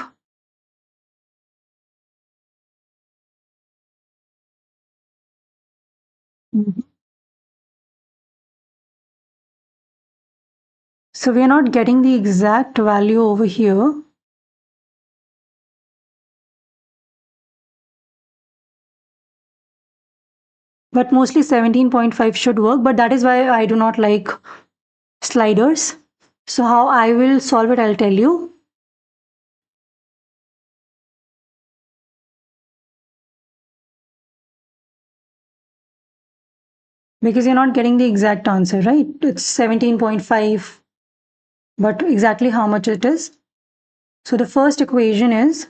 So we are not getting the exact value over here. But mostly 17.5 should work. But that is why I do not like sliders. So how I will solve it, I'll tell you. Because you're not getting the exact answer, right? It's 17.5. But exactly how much it is? So the first equation is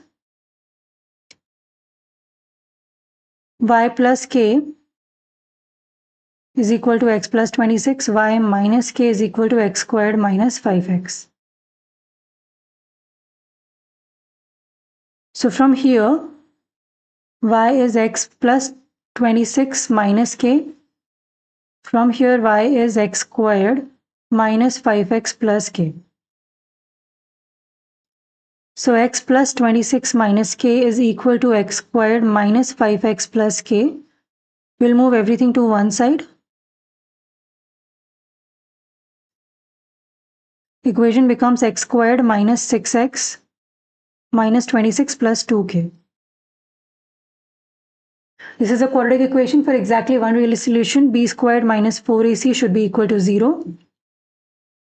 y plus k is equal to x plus 26. Y minus k is equal to x squared minus 5x. So from here, y is x plus 26 minus k. From here, y is x squared minus 5x plus k. So x plus 26 minus k is equal to x squared minus 5x plus k. We'll move everything to one side. Equation becomes x squared minus 6x minus 26 plus 2k. This is a quadratic equation for exactly one real solution. B squared minus 4ac should be equal to 0.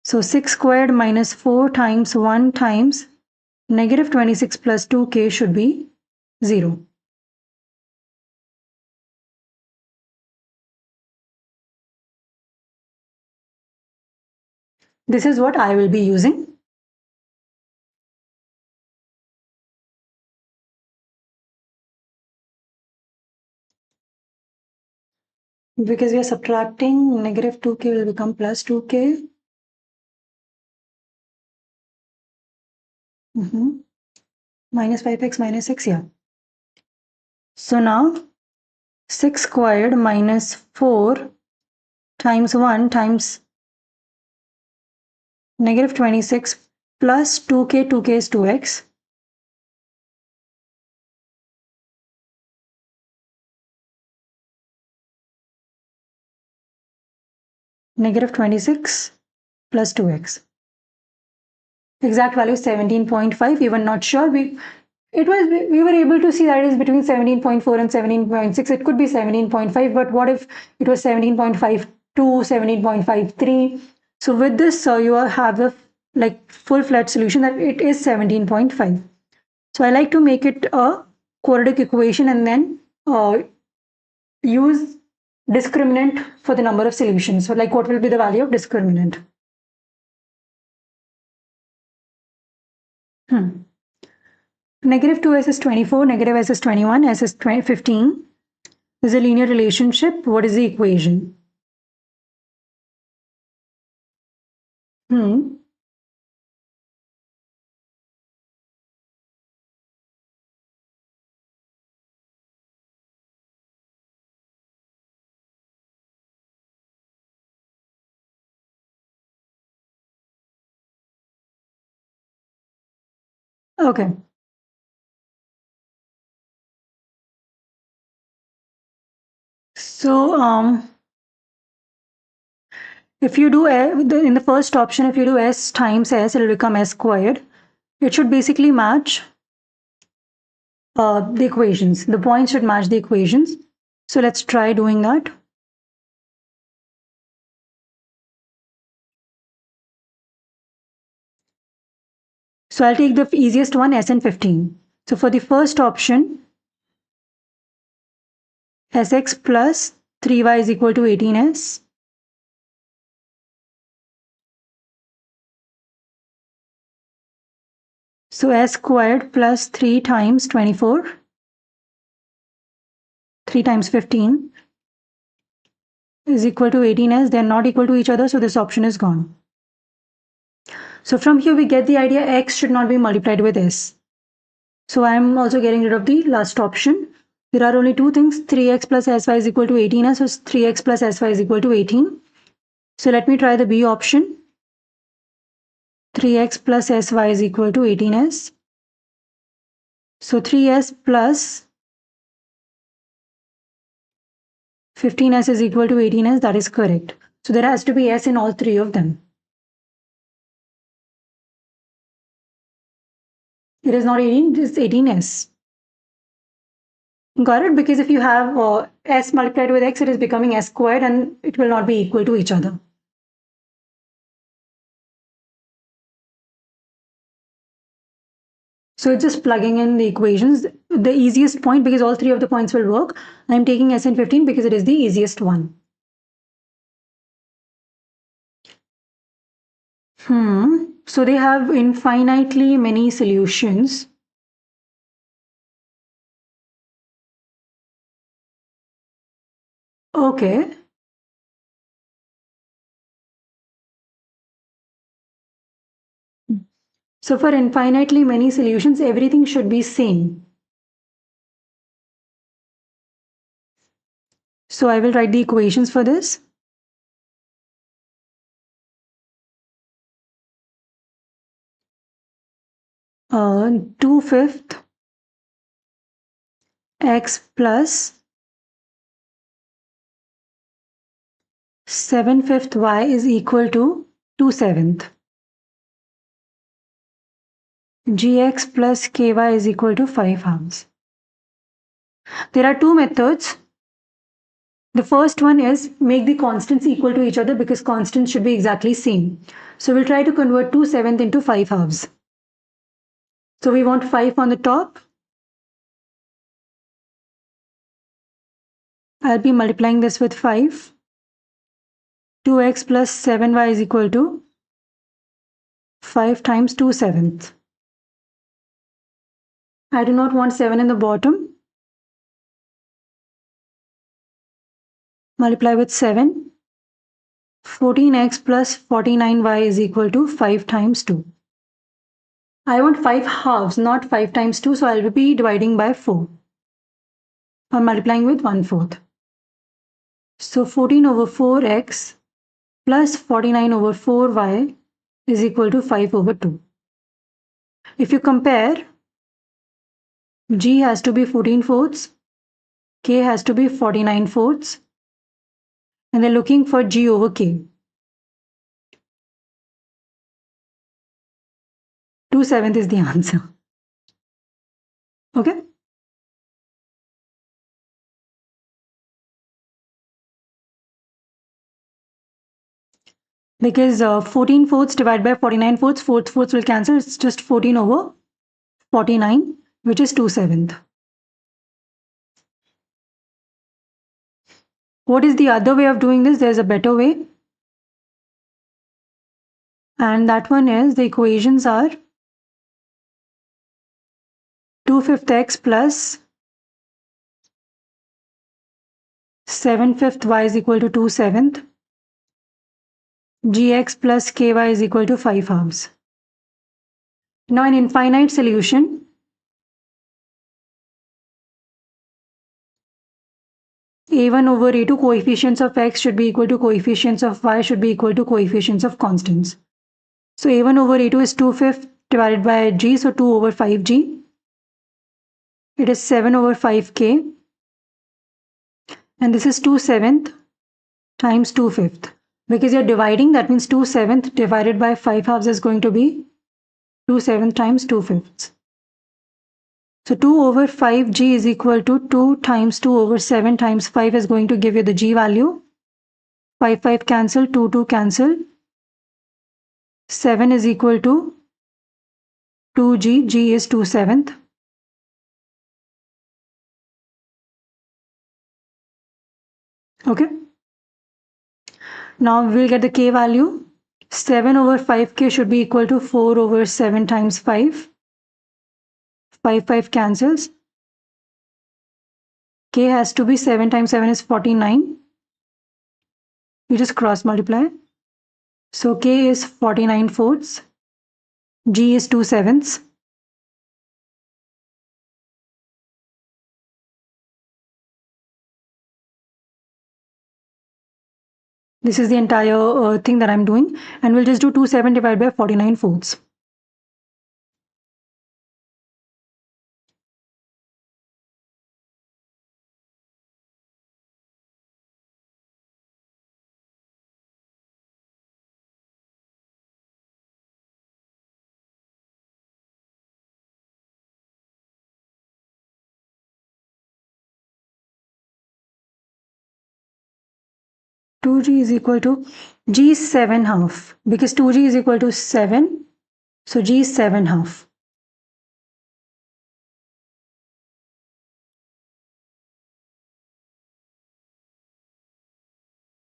So 6 squared minus 4 times 1 times negative 26 plus 2k should be 0. This is what I will be using. Because we are subtracting, negative 2k will become plus 2k. Minus 5x minus 6, yeah. So now 6 squared minus 4 times 1 times negative 26 plus 2k, 2k is 2x. Negative 26 plus 2x. Exact value is 17.5. We were not sure. We were able to see that it is between 17.4 and 17.6. It could be 17.5, but what if it was 17.52, 17.53? So with this, you have a full-fledged solution that it is 17.5. So I like to make it a quadratic equation and then use discriminant for the number of solutions. So like what will be the value of discriminant? Negative 2s is 24, negative s is 21, s is 15. This is a linear relationship. What is the equation? Okay. So if you do in the first option, if you do s times s, it will become s squared. It should basically match the equations. The points should match the equations. So let's try doing that. So I'll take the easiest one, s and 15. So for the first option, sx plus 3y is equal to 18s. So s squared plus 3 times 24, 3 times 15 is equal to 18s. They're not equal to each other, so this option is gone. So from here we get the idea x should not be multiplied with s. So I'm also getting rid of the last option. There are only two things, 3x plus sy is equal to 18s, so 3x plus sy is equal to 18. So let me try the B option. 3x plus sy is equal to 18s. So 3s plus 15s is equal to 18s, that is correct. So there has to be s in all three of them. It is not 18, it is 18s. Got it? Because if you have s multiplied with x, it is becoming s squared and it will not be equal to each other. So it's just plugging in the equations. The easiest point, because all three of the points will work, I'm taking s and 15 because it is the easiest one. So they have infinitely many solutions. Okay. So for infinitely many solutions, everything should be same. So I will write the equations for this. 2/5 x plus 7/5 y is equal to 2/7. Gx plus ky is equal to 5/2. There are two methods. The first one is make the constants equal to each other because constants should be exactly same. So we'll try to convert 2/7 into 5 halves. So we want 5 on the top. I'll be multiplying this with 5. 2x plus 7y is equal to 5 times 2/7. I do not want 7 in the bottom. Multiply with 7. 14x plus 49y is equal to 5 times 2. I want 5 halves, not 5 times 2, so I'll be dividing by 4 or multiplying with 1/4. So 14 over 4x plus 49 over 4y is equal to 5 over 2. If you compare, g has to be 14/4, k has to be 49/4, and they're looking for g over k. 2/7 is the answer. Okay? Because 14/4 divided by 49/4, 4/4 will cancel. It's just 14 over 49, which is 2/7. What is the other way of doing this? There's a better way. And that one is the equations are 2/5 x plus 7/5 y is equal to 2/7. Gx plus ky is equal to 5 halves. Now in infinite solution, a1 over a2 coefficients of x should be equal to coefficients of y should be equal to coefficients of constants. So a1 over a2 is 2/5 divided by g, so 2 over 5g. It is 7 over 5k. And this is 2/7 times 2/5. Because you're dividing, that means 2/7 divided by 5 halves is going to be 2/7 times 2/5. So 2 over 5g is equal to 2 times 2 over 7 times 5 is going to give you the g value. 5, 5 cancel, 2, 2 cancel. 7 is equal to 2g, g is 2/7. Okay. Now we'll get the k value. 7 over 5k should be equal to 4 over 7 times 5. 5, 5 cancels. K has to be 7 times 7 is 49. You just cross multiply. So K is 49/4. G is 2/7. This is the entire thing that I'm doing. And we'll just do 2/7 divided by 49/4. Two G is equal to G is 7/2 because 2G is equal to 7. So G is 7/2.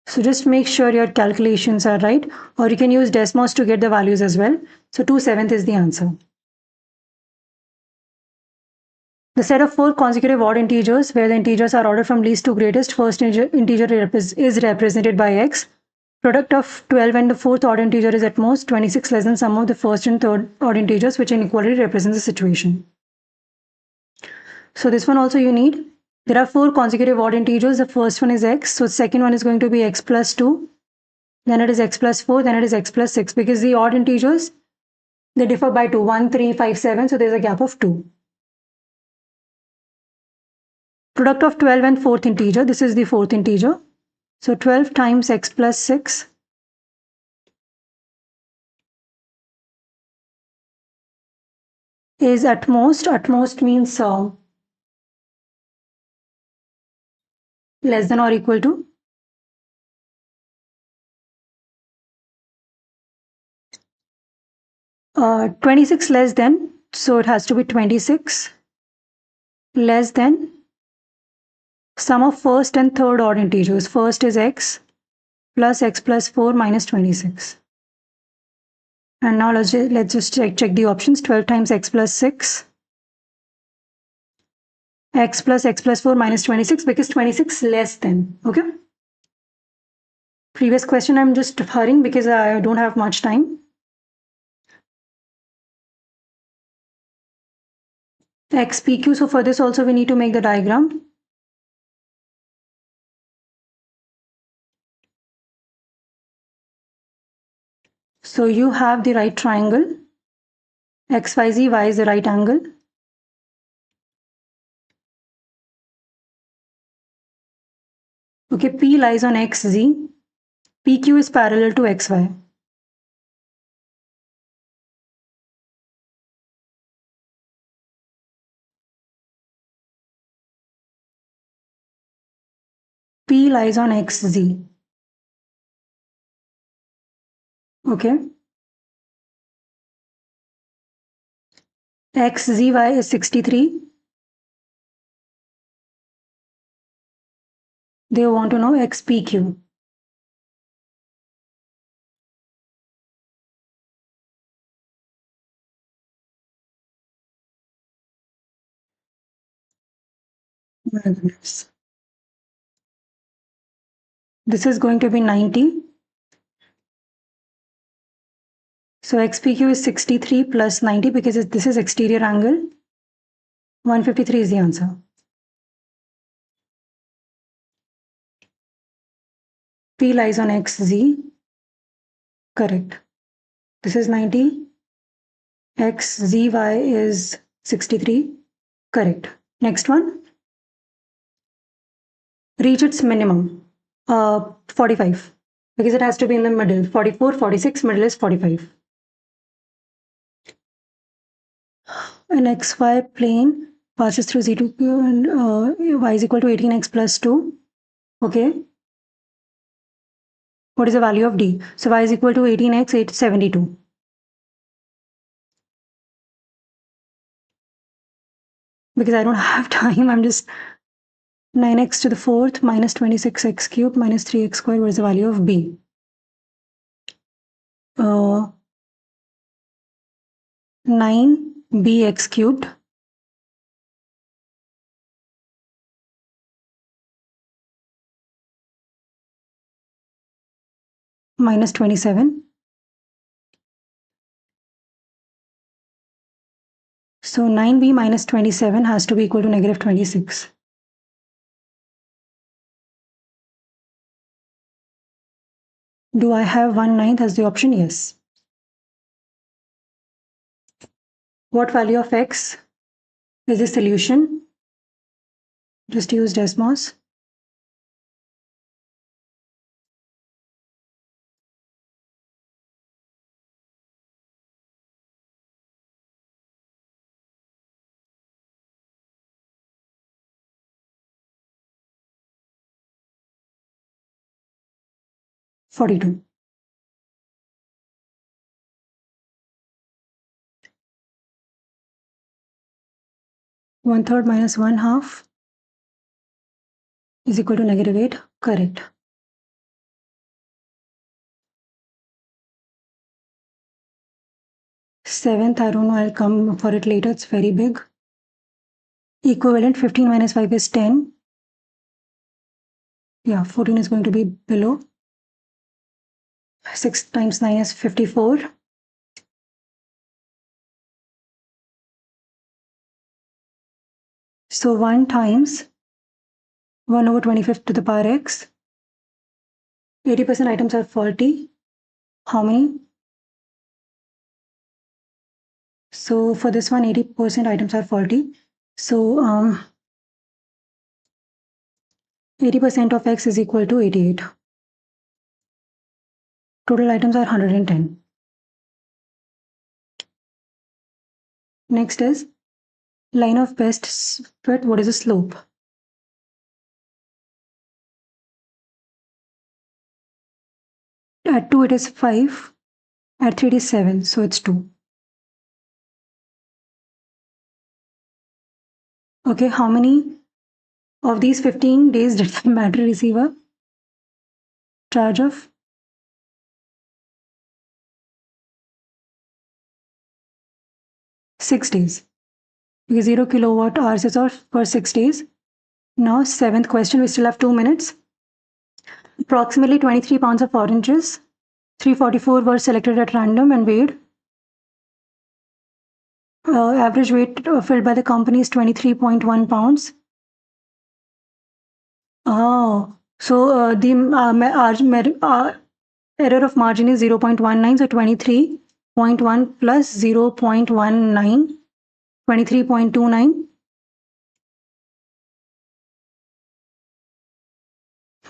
So just make sure your calculations are right, or you can use Desmos to get the values as well. So 2/7 is the answer. The set of 4 consecutive odd integers where the integers are ordered from least to greatest, first integer is represented by x. Product of 12 and the fourth odd integer is at most 26 less than sum of the first and third odd integers, which inequality represents the situation. So this one also you need. There are 4 consecutive odd integers. The first one is x. So the second one is going to be x plus 2. Then it is x plus 4. Then it is x plus 6. Because the odd integers, they differ by 2. 1, 3, 5, 7. So there's a gap of 2. Product of 12 and fourth integer. This is the fourth integer. So 12 times x plus 6 is at most means less than or equal to 26 less than, so it has to be 26 less than sum of first and third order integers. First is x plus 4 minus 26. And now let's just check the options. 12 times x plus 6, x plus 4 minus 26, because 26 less than. Okay. Previous question, I'm just hurrying because I don't have much time. XPQ. So for this also we need to make the diagram. So you have the right triangle. XYZ, Y is the right angle. Okay, P lies on XZ. PQ is parallel to XY. P lies on XZ. Okay. XZY is 63. They want to know XPQ. My goodness. This is going to be 90. So XPQ is 63 plus 90 because this is exterior angle. 153 is the answer. P lies on XZ. Correct. This is 90. XZY is 63. Correct. Next one. Reach its minimum. 45. Because it has to be in the middle. 44, 46, middle is 45. An XY plane passes through Z2Q and Y is equal to 18x plus 2. Okay. What is the value of D? So Y is equal to 18x, 872. Because I don't have time, I'm just 9x to the fourth minus 26x cubed minus 3x squared. What is the value of B? 9bx cubed minus 27. So 9b minus 27 has to be equal to negative 26. Do I have 1/9 as the option? Yes. What value of x is the solution? Just use Desmos. -42. 1/3 minus 1/2 is equal to -8. Correct. Seventh, I don't know, I'll come for it later. It's very big. Equivalent 15 minus 5 is 10. Yeah, 14 is going to be below. 6 times 9 is 54. So 1 times 1 over 25th to the power x. 80% items are faulty. How many? So for this one, 80% items are faulty. So 80% of x is equal to 88. Total items are 110. Next is line of best fit. What is the slope? At 2 it is 5. At 3 it is 7. So it's 2. Okay, how many of these 15 days did the battery receive a charge of? 6 days. Because 0 kilowatt hours is off for 6 days. Now, seventh question, we still have 2 minutes. Approximately 23 pounds of oranges. 344 were selected at random and weighed. Average weight filled by the company is 23.1 pounds. Oh, so the error of margin is 0.19. So 23.1 plus 0.19, 23.29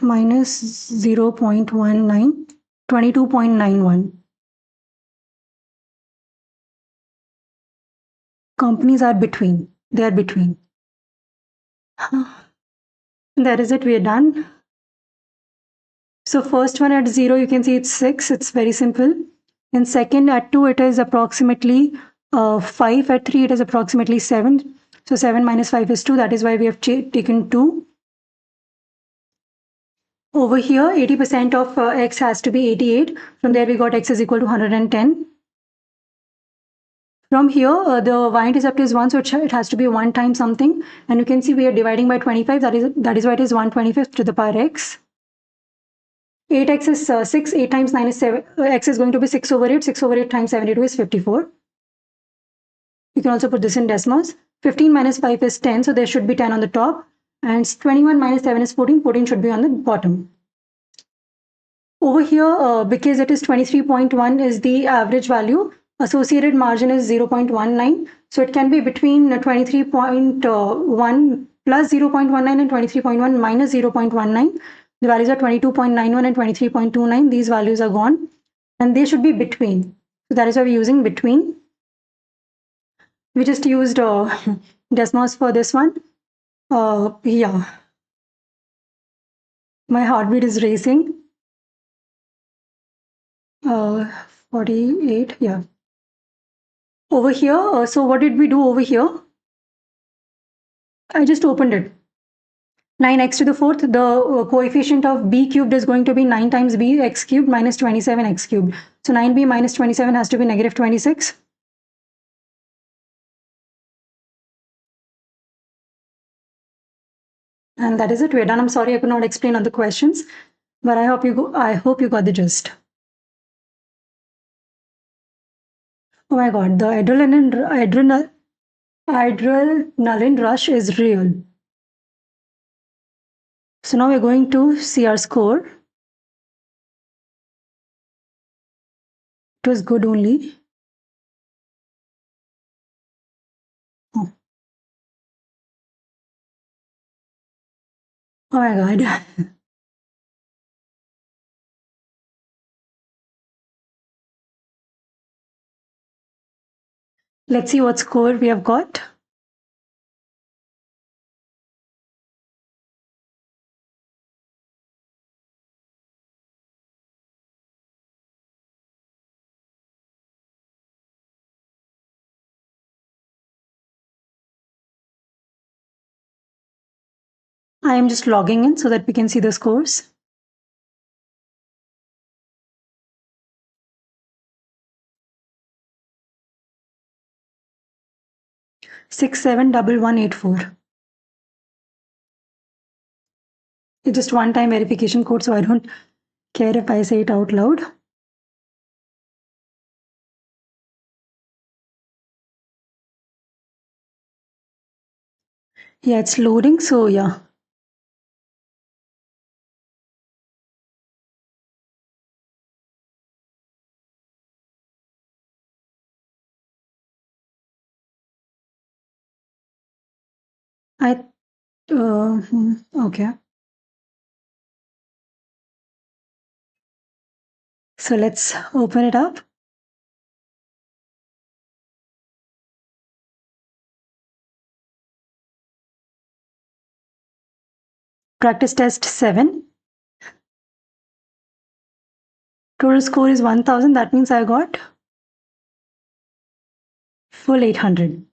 minus 0.19, 22.91. Companies are between. They are between. That is it. We are done. So first one at 0, you can see it's 6. It's very simple. And second at 2, it is approximately 5. At 3, it is approximately 7. So 7 minus 5 is 2. That is why we have taken 2. Over here, 80% of x has to be 88. From there, we got x is equal to 110. From here, the y-intercept is 1, so it has to be 1 times something. And you can see we are dividing by 25. That is why it is 1/25 to the power x. 8x is 6. 8 times 9 is 7. X is going to be 6 over 8. 6 over 8 times 72 is 54. You can also put this in decimals. 15 minus 5 is 10, so there should be 10 on the top. And 21 minus 7 is 14. 14 should be on the bottom. Over here, because it is 23.1 is the average value, associated margin is 0.19. So it can be between 23.1 plus 0.19 and 23.1 minus 0.19. The values are 22.91 and 23.29. These values are gone. And they should be between. So that is why we're using between. We just used decimals for this one. Yeah. My heartbeat is racing. 48, yeah. Over here, so what did we do over here? I just opened it. 9x to the fourth, the coefficient of b cubed is going to be 9 times b x cubed minus 27 x cubed. So 9b minus 27 has to be negative 26. And that is it. We're done. I'm sorry I could not explain other questions, but I hope you got the gist. Oh my god, the adrenaline rush is real. So now we're going to see our score. It was good only. Oh, oh my god. Let's see what score we have got. I am just logging in so that we can see the scores. Six seven double one eight four. It's just one-time verification code, so I don't care if I say it out loud. Yeah, it's loading, so yeah. Okay. So let's open it up. Practice test 7. Total score is 1000. That means I got full 800.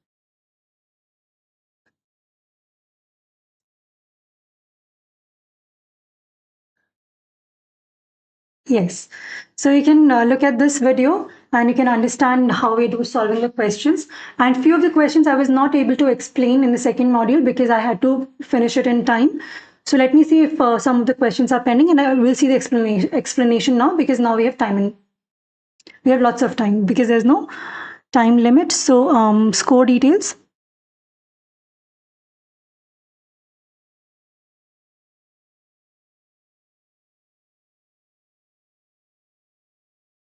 Yes. So you can look at this video and you can understand how we do solving the questions. And few of the questions I was not able to explain in the second module because I had to finish it in time. So let me see if some of the questions are pending, and I will see the explanation now, because now we have time and we have lots of time because there's no time limit. So score details.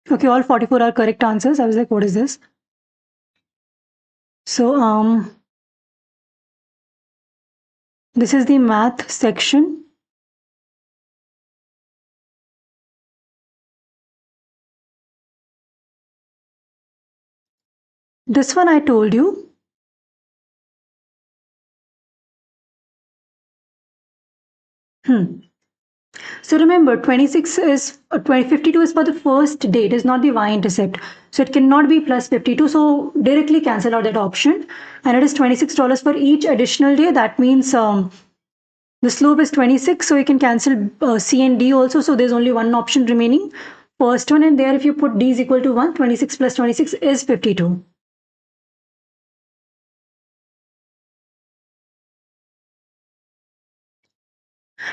Okay, all 44 are correct answers. I was like, what is this? So this is the math section. This one I told you. So remember, 26 is 52 is for the first day. It is not the y-intercept. So it cannot be plus 52. So directly cancel out that option. And it is $26 for each additional day. That means the slope is 26. So you can cancel C and D also. So there's only one option remaining. First one, and there if you put D is equal to 1, 26 plus 26 is 52.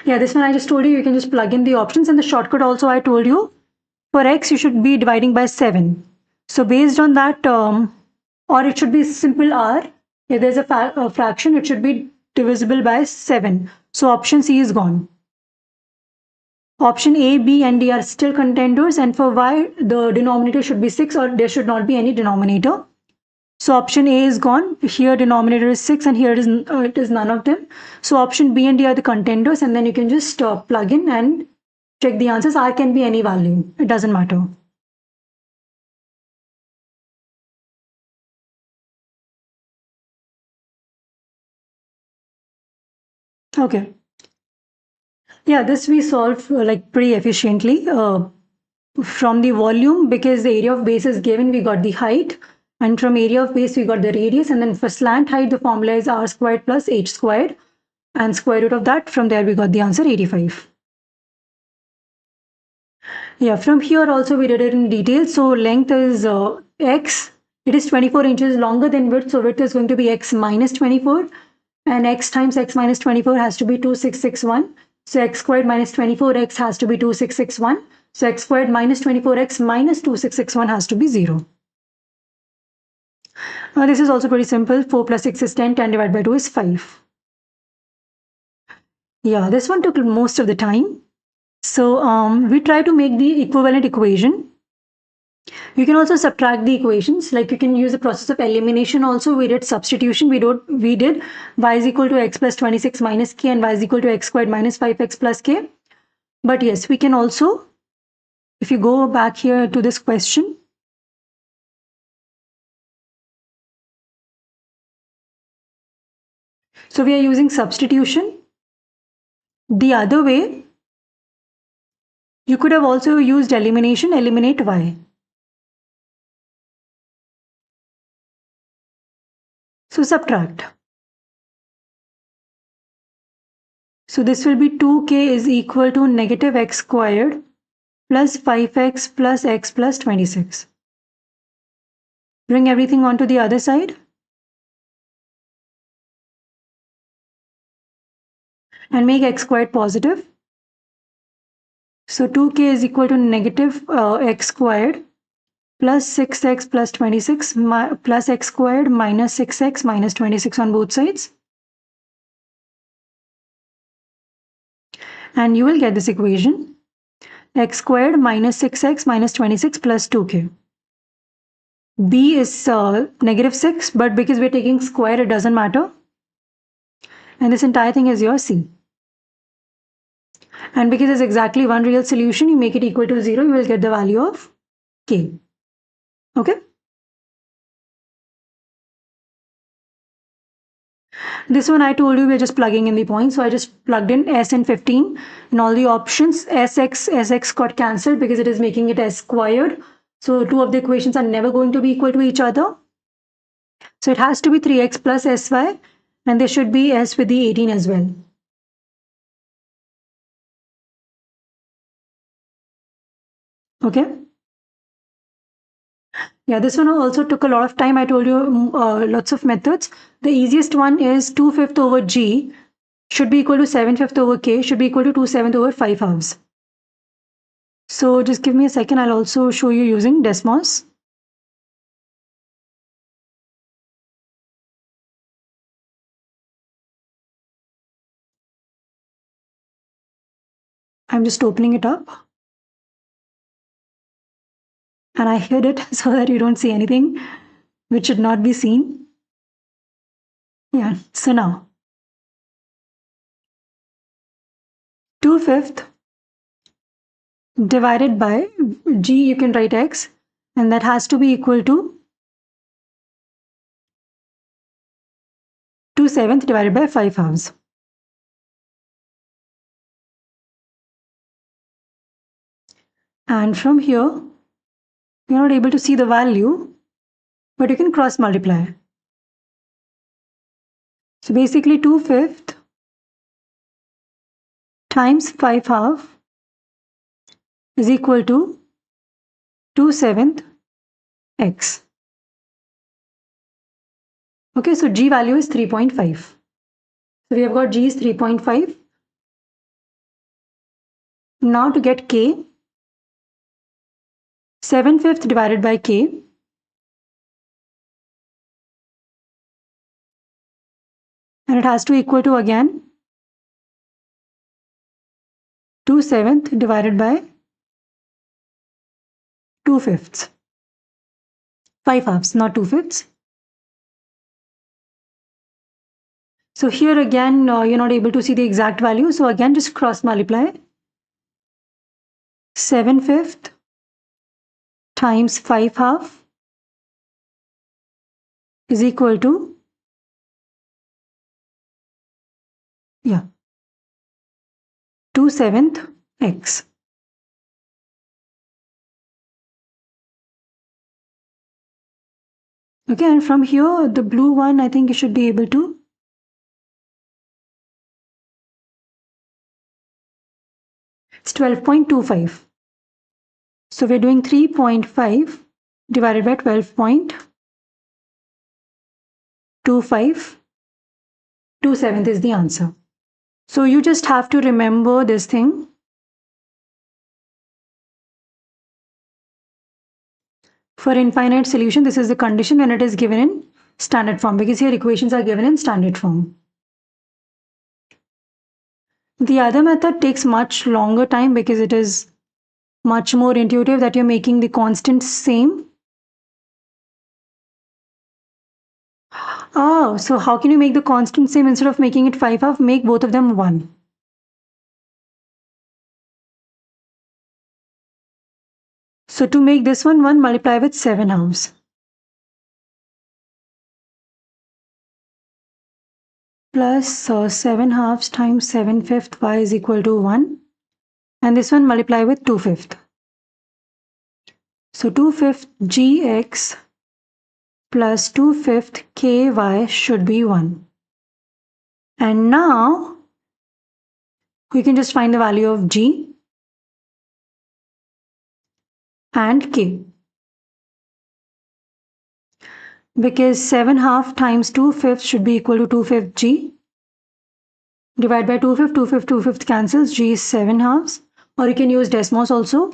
Yeah, this one I just told you, you can just plug in the options, and the shortcut also I told you. For x, you should be dividing by 7. So based on that, or it should be simple r. If there's a fraction, it should be divisible by 7. So option C is gone. Option A, B, and D are still contenders, and for y, the denominator should be 6, or there should not be any denominator. So option A is gone. Here denominator is 6, and here it is none of them. So option B and D are the contenders, and then you can just plug in and check the answers. R can be any value. It doesn't matter. Okay. Yeah, this we solve like pretty efficiently. From the volume, because the area of base is given, we got the height. And from area of base, we got the radius. And then for slant height, the formula is r squared plus h squared. And square root of that, from there we got the answer 85. Yeah, from here also we did it in detail. So length is x. It is 24 inches longer than width. So width is going to be x minus 24. And x times x minus 24 has to be 2661. So x squared minus 24x has to be 2661. So x squared minus 24x minus 2661 has to be 0. This is also pretty simple. 4 plus 6 is 10. 10 divided by 2 is 5. Yeah, this one took most of the time. So we try to make the equivalent equation. You can also subtract the equations. Like you can use the process of elimination also. We did substitution. We did y is equal to x plus 26 minus k, and y is equal to x squared minus 5x plus k. But yes, we can also, if you go back here to this question, so we are using substitution. The other way, you could have also used elimination, eliminate y. So subtract. So this will be 2k is equal to negative x squared plus 5x plus x plus 26. Bring everything onto the other side. And make x squared positive. So 2k is equal to negative x squared plus 6x plus 26 plus x squared minus 6x minus 26 on both sides. And you will get this equation. X squared minus 6x minus 26 plus 2k. B is negative 6, but because we're taking square, it doesn't matter. And this entire thing is your C. And because there's exactly one real solution, you make it equal to 0, you will get the value of k. Okay? This one I told you we're just plugging in the points. So I just plugged in S and 15 in all the options. Sx got cancelled because it is making it S squared. So two of the equations are never going to be equal to each other. So it has to be 3x plus sy, and there should be S with the 18 as well. Okay. Yeah, this one also took a lot of time. I told you lots of methods. The easiest one is 2/5 over g should be equal to 7/5 over k should be equal to 2/7 over 5 halves. So just give me a second. I'll also show you using Desmos. I'm just opening it up. And I hid it so that you don't see anything which should not be seen. Yeah, so now 2/5 divided by g, you can write x, and that has to be equal to 2/7 divided by 5 halves. And from here, you're not able to see the value, but you can cross multiply. So basically 2/5 times 5 half is equal to 2/7 x. Okay, so g value is 3.5. So we have got g is 3.5. Now to get k, 7/5 divided by k, and it has to equal to again 2/7 divided by 2/5. 5 halves, not 2/5. So here again, you're not able to see the exact value. So again, just cross multiply. 7/5 times 5 half is equal to, 2/7 x. Okay, and from here, the blue one, I think you should be able to. It's 12.25. So we're doing 3.5 divided by 12.25. 2/7 is the answer. So you just have to remember this thing. For infinite solution, this is the condition when it is given in standard form, because here equations are given in standard form. The other method takes much longer time because it is much more intuitive that you're making the constants same. Oh, so how can you make the constant same? Instead of making it 5 half, make both of them 1. So to make this one 1, multiply with 7 halves. Plus 7 halves times 7/5 y is equal to 1. And this one multiply with 2/5. So 2/5 gx plus 2/5 ky should be 1. And now we can just find the value of g and k. Because 7 half times 2/5 should be equal to 2/5 g. Divide by 2/5, 2/5, 2/5 cancels, g is 7 halves. Or you can use Desmos also.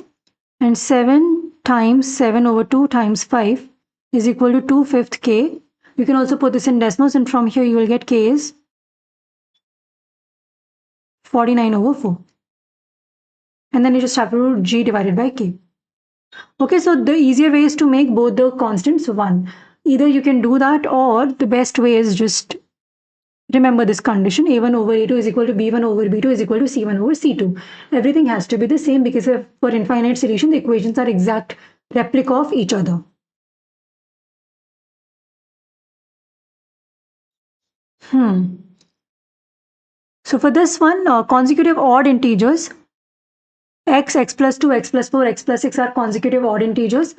And 7 times 7 over 2 times 5 is equal to 2/5 k. You can also put this in Desmos, and from here you will get k is 49 over 4. And then you just have to do g divided by k. Okay, so the easier way is to make both the constants 1. Either you can do that, or the best way is just remember this condition: a1 over a2 is equal to b1 over b2 is equal to c1 over c2. Everything has to be the same because for infinite solution, the equations are exact replica of each other. So for this one, consecutive odd integers, x plus 2, x plus 4, x plus 6 are consecutive odd integers.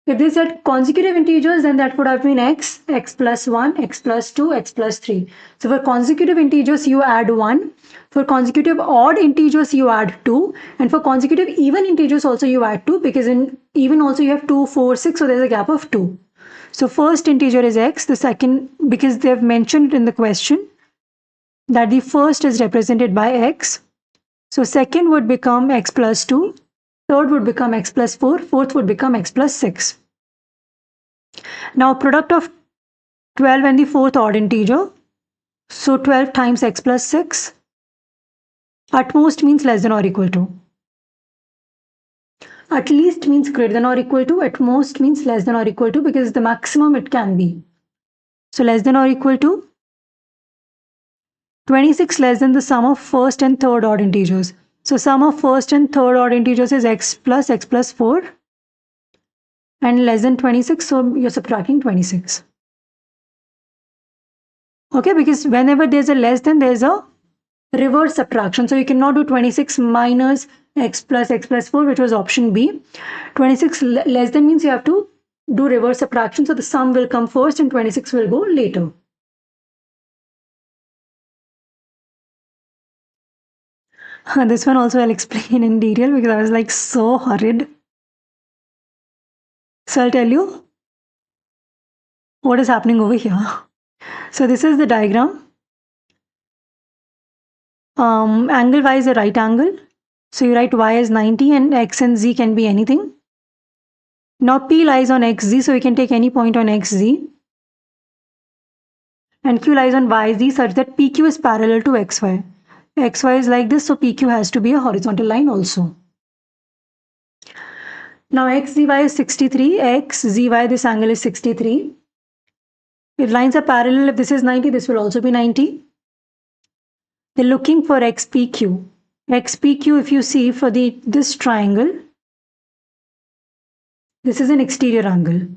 If they said consecutive integers, then that would have been x plus 1, x plus 2, x plus 3. So for consecutive integers, you add 1. For consecutive odd integers, you add 2. And for consecutive even integers also you add 2, because in even also you have 2, 4, 6, so there's a gap of 2. So first integer is x, the second, because they've mentioned in the question that the first is represented by x. So second would become x plus 2, third would become x plus 4, fourth would become x plus 6. Now product of 12 and the fourth odd integer. So 12 times x plus 6 at most means less than or equal to. At least means greater than or equal to. At most means less than or equal to, because the maximum it can be. So less than or equal to 26 less than the sum of first and third odd integers. So sum of first and third odd integers is x plus 4 and less than 26, so you're subtracting 26. Okay, because whenever there's a less than, there's a reverse subtraction. So you cannot do 26 minus x plus 4, which was option B. 26 less than means you have to do reverse subtraction. So the sum will come first and 26 will go later. This one also I'll explain in detail because I was like so hurried. So I'll tell you what is happening over here. So this is the diagram. Angle y is a right angle. So you write y as 90 and x and z can be anything. Now P lies on xz, so we can take any point on xz. And Q lies on yz such that PQ is parallel to xy. XY is like this, so PQ has to be a horizontal line also. Now XZY is 63, XZY, this angle is 63. If lines are parallel, if this is 90, this will also be 90. They're looking for XPQ. XPQ, if you see for this triangle, this is an exterior angle.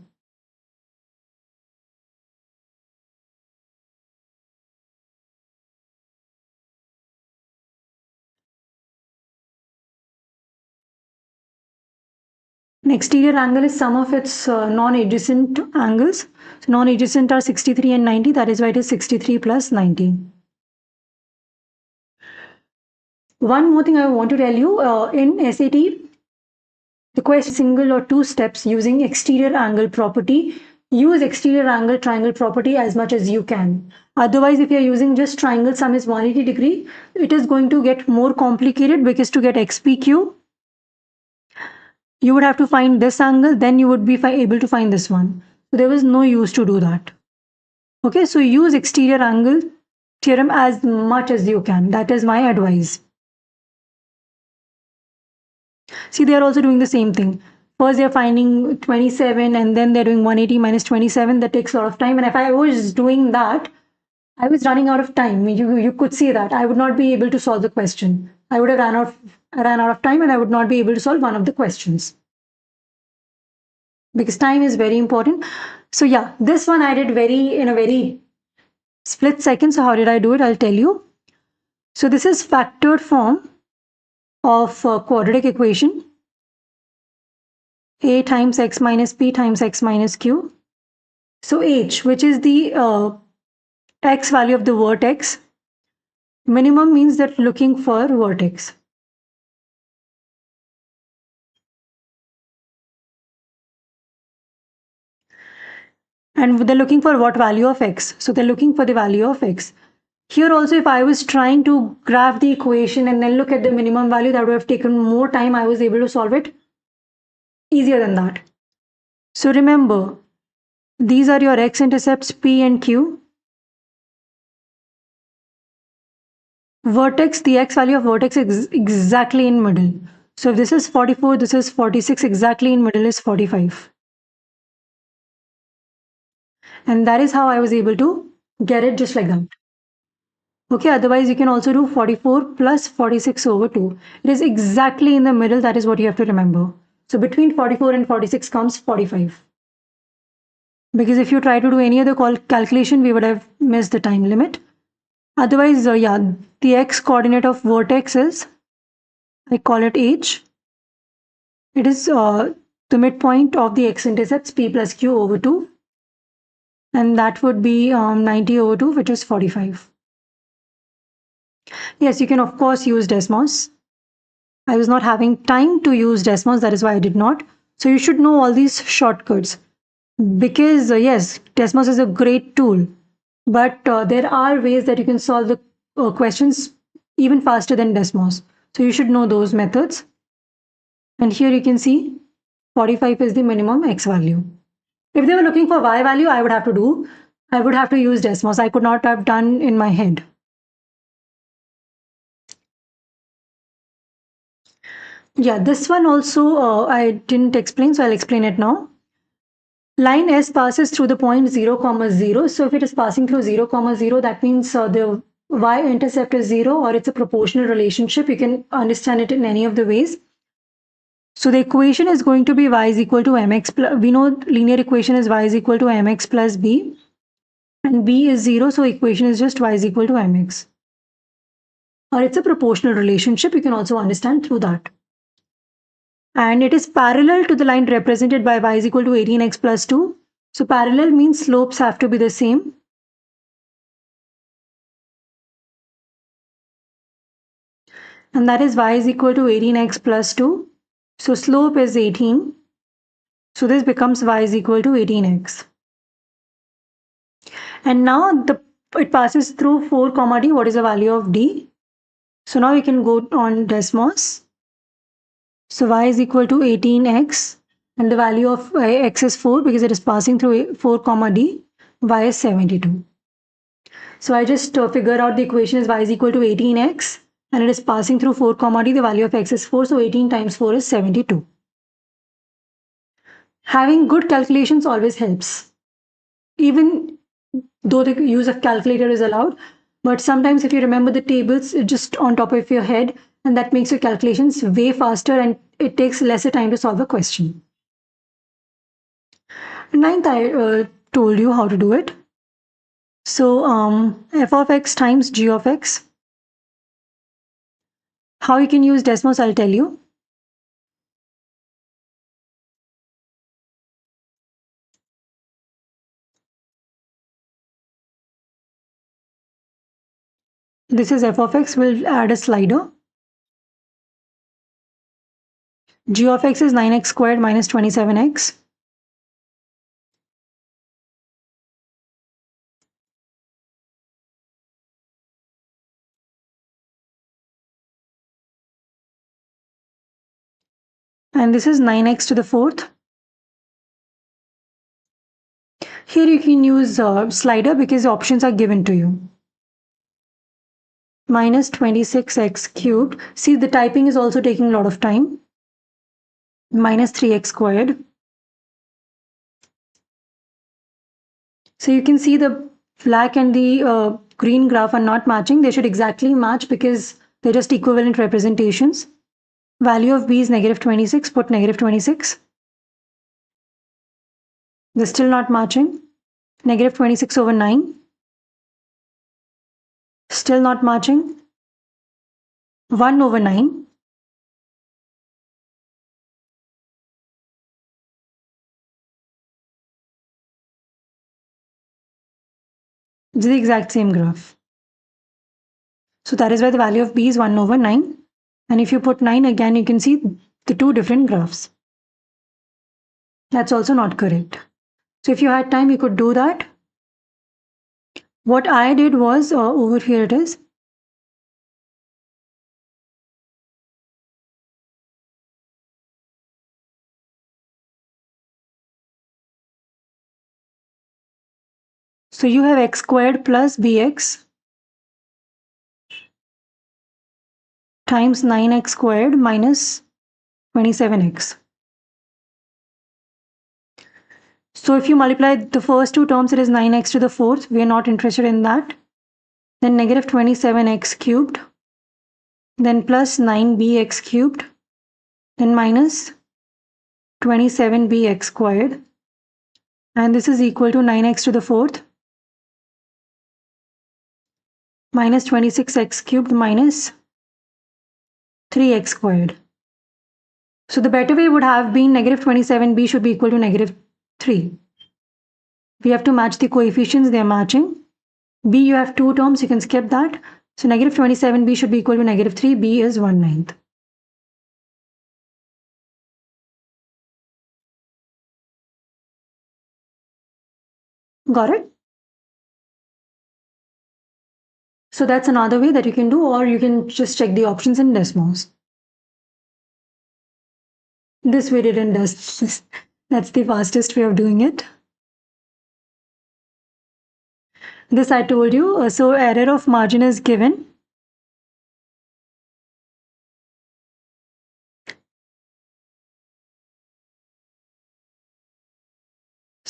An exterior angle is sum of its non-adjacent angles. So non-adjacent are 63 and 90. That is why it is 63 plus 90. One more thing I want to tell you, in SAT, the question single or two steps using exterior angle property. Use exterior angle triangle property as much as you can. Otherwise, if you are using just triangle sum is 180 degree, it is going to get more complicated, because to get XPQ, you would have to find this angle, then you would be able to find this one. So there was no use to do that. Okay, so use exterior angle theorem as much as you can. That is my advice. See, they are also doing the same thing. First, they're finding 27 and then they're doing 180 minus 27. That takes a lot of time. And if I was doing that, I was running out of time. You could see that. I would not be able to solve the question. I would have ran out of time and I would not be able to solve one of the questions. Because time is very important. So yeah, this one I did in a very split second. So how did I do it? I'll tell you. So this is factored form of quadratic equation. A times x minus p times x minus q. So h, which is the x value of the vertex. Minimum means that looking for vertex. And they're looking for what value of x? So they're looking for the value of x. Here also, if I was trying to graph the equation and then look at the minimum value, that would have taken more time. I was able to solve it easier than that. So remember, these are your x-intercepts P and Q. Vertex, the x value of vertex is exactly in middle. So if this is 44, this is 46, exactly in middle is 45. And that is how I was able to get it just like that. Okay, otherwise you can also do 44 plus 46 over 2. It is exactly in the middle. That is what you have to remember. So between 44 and 46 comes 45. Because if you try to do any other calculation, we would have missed the time limit. Otherwise, yeah, the x coordinate of vertex is, I call it h. It is the midpoint of the x-intercepts p plus q over 2. And that would be 90 over 2, which is 45. Yes, you can of course use Desmos. I was not having time to use Desmos, that is why I did not. So you should know all these shortcuts. Because yes, Desmos is a great tool, but there are ways that you can solve the questions even faster than Desmos. So you should know those methods. And here you can see 45 is the minimum x value. If they were looking for y value, I would have to use Desmos. I could not have done in my head. Yeah, this one also I didn't explain, so I'll explain it now. Line S passes through the point 0, comma 0. So if it is passing through 0, comma 0, that means the y-intercept is 0 or it's a proportional relationship. You can understand it in any of the ways. So the equation is going to be y is equal to mx plus, we know linear equation is y is equal to mx plus b, and b is 0, so equation is just y is equal to mx. Or it's a proportional relationship, you can also understand through that. And it is parallel to the line represented by y is equal to 18x plus 2. So parallel means slopes have to be the same. And that is y is equal to 18x plus 2. So slope is 18. So this becomes y is equal to 18x. And now it passes through 4 comma d. What is the value of d? So now we can go on Desmos. So y is equal to 18x and the value of x is 4 because it is passing through 4 comma d. Y is 72. So I just figure out the equation is y is equal to 18x and it is passing through 4 comma d. The value of x is 4. So 18 times 4 is 72. Having good calculations always helps. Even though the use of calculator is allowed, but sometimes if you remember the tables just on top of your head, and that makes your calculations way faster and it takes lesser time to solve a question. Ninth, I told you how to do it. So f of x times g of x. How you can use Desmos, I'll tell you. This is f of x, we'll add a slider. G of x is 9x squared minus 27x. And this is 9x to the fourth. Here you can use slider because options are given to you. Minus 26x cubed. See, the typing is also taking a lot of time. Minus 3x squared. So you can see the black and the green graph are not matching. They should exactly match because they're just equivalent representations. Value of b is negative 26. Put negative 26. They're still not matching. Negative 26 over 9. Still not matching. 1 over 9. It's the exact same graph. So that is why the value of b is 1 over 9. And if you put 9 again, you can see the two different graphs. That's also not correct. So if you had time, you could do that. What I did was, over here it is. So you have x squared plus bx times 9x squared minus 27x. So if you multiply the first two terms, it is 9x to the fourth. We are not interested in that. Then negative 27x cubed. Then plus 9bx cubed. Then minus 27bx squared. And this is equal to 9x to the fourth minus 26x cubed minus 3x squared. So the better way would have been negative 27b should be equal to negative 3. We have to match the coefficients, they are matching. B, you have two terms, you can skip that. So negative 27b should be equal to negative 3, b is 1/9. Got it? So that's another way that you can do, or you can just check the options in Desmos. This way didn't does. That's the fastest way of doing it. This I told you. So error of margin is given.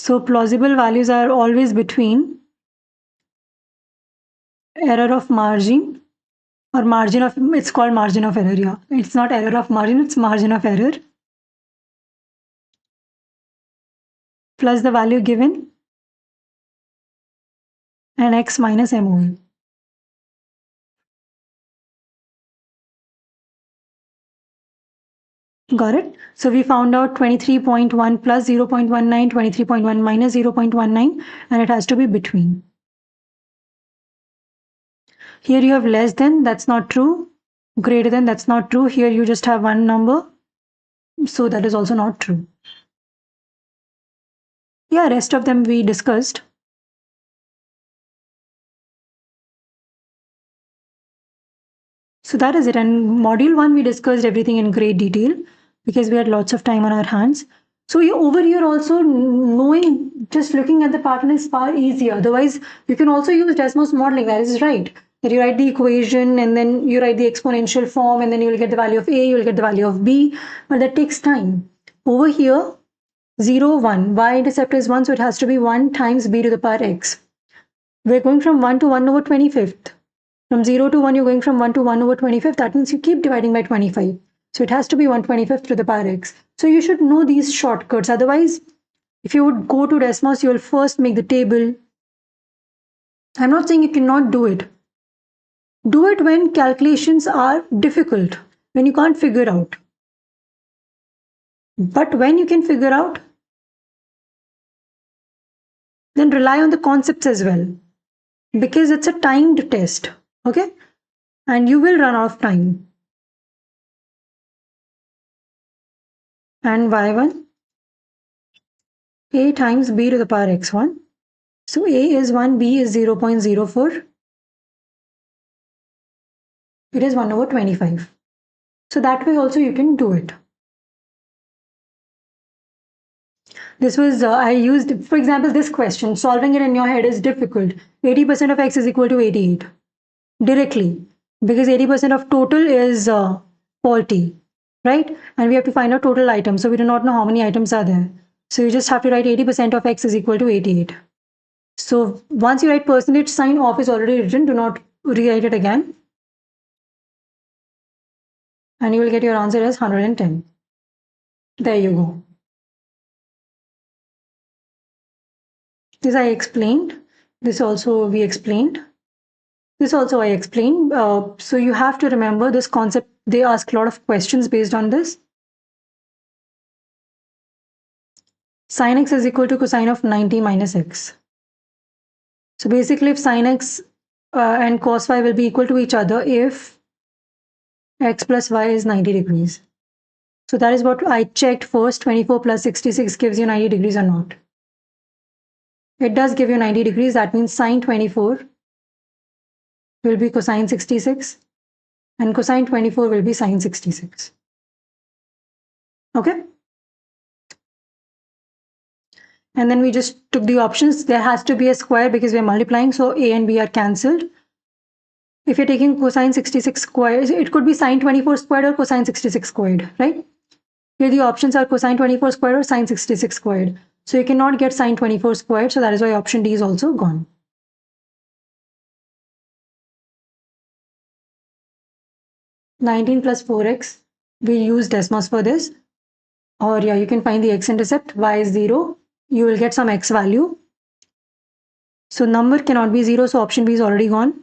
So plausible values are always between error of margin or margin of, it's called margin of error. Yeah, it's not error of margin, it's margin of error plus the value given and x minus MOE. Got it? So we found out 23.1 plus 0.19, 23.1 minus 0.19, and it has to be between. Here you have less than, that's not true. Greater than, that's not true. Here you just have one number. So that is also not true. Yeah, rest of them we discussed. So that is it. And module 1, we discussed everything in great detail because we had lots of time on our hands. So over here also knowing, just looking at the pattern is far easier. Otherwise, you can also use Desmos modeling. That is right. That you write the equation and then you write the exponential form and then you will get the value of A, you will get the value of B. But that takes time. Over here, 0, 1. Y-intercept is 1, so it has to be 1 times b to the power x. We're going from 1 to 1 over 25th. From 0 to 1, you're going from 1 to 1 over 25th. That means you keep dividing by 25. So it has to be 1/25th to the power x. So you should know these shortcuts. Otherwise, if you would go to Desmos, you will first make the table. I'm not saying you cannot do it. Do it when calculations are difficult, when you can't figure out. But when you can figure out, then rely on the concepts as well. Because it's a timed test. Okay? And you will run out of time. And y1, a times b to the power x1. So a is 1, b is 0.04. It is 1 over 25. So that way also you can do it. This was, I used, for example, this question, solving it in your head is difficult. 80% of x is equal to 88. Directly. Because 80% of total is faulty. Right? And we have to find out total items. So we do not know how many items are there. So you just have to write 80% of x is equal to 88. So once you write percentage sign, off is already written. Do not rewrite it again. And you will get your answer as 110. There you go. This I explained. This also we explained. This also I explained. So you have to remember this concept. They ask a lot of questions based on this. Sin x is equal to cosine of 90 minus x. So basically if sin x and cos y will be equal to each other if x plus y is 90 degrees. So that is what I checked first. 24 plus 66 gives you 90 degrees or not. It does give you 90 degrees. That means sine 24 will be cosine 66 and cosine 24 will be sine 66. Okay. And then we just took the options. There has to be a square because we're multiplying. So a and b are cancelled. If you're taking cosine 66 squared, it could be sine 24 squared or cosine 66 squared, right? Here the options are cosine 24 squared or sine 66 squared. So you cannot get sine 24 squared. So that is why option D is also gone. (19 plus 4x). We use Desmos for this. Or yeah, you can find the x-intercept. Y is 0. You will get some x value. So number cannot be 0. So option B is already gone.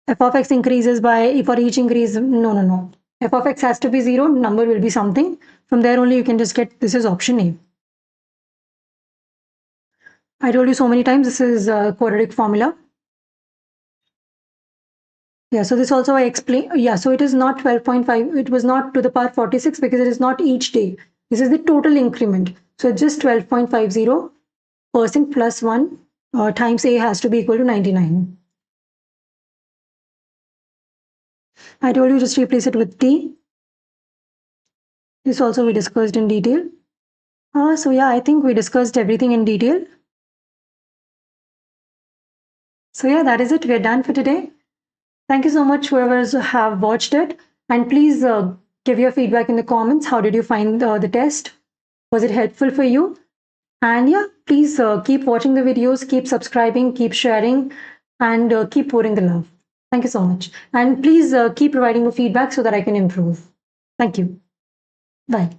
f of x increases by, for each increase, no. F of x has to be 0, number will be something. From there only you can just get, this is option A. I told you so many times, this is a quadratic formula. Yeah, so this also I explain. Yeah, so it is not 12.5. It was not to the power 46 because it is not each day. This is the total increment. So just 12.50% plus 1 times A has to be equal to 99. I told you just replace it with T. This also we discussed in detail. So yeah, I think we discussed everything in detail. So yeah, that is it. We're done for today. Thank you so much, whoever's have watched it. And please give your feedback in the comments. How did you find the test? Was it helpful for you? And yeah, please keep watching the videos, keep subscribing, keep sharing, and keep pouring the love. Thank you so much. And please keep providing the feedback so that I can improve. Thank you. Bye.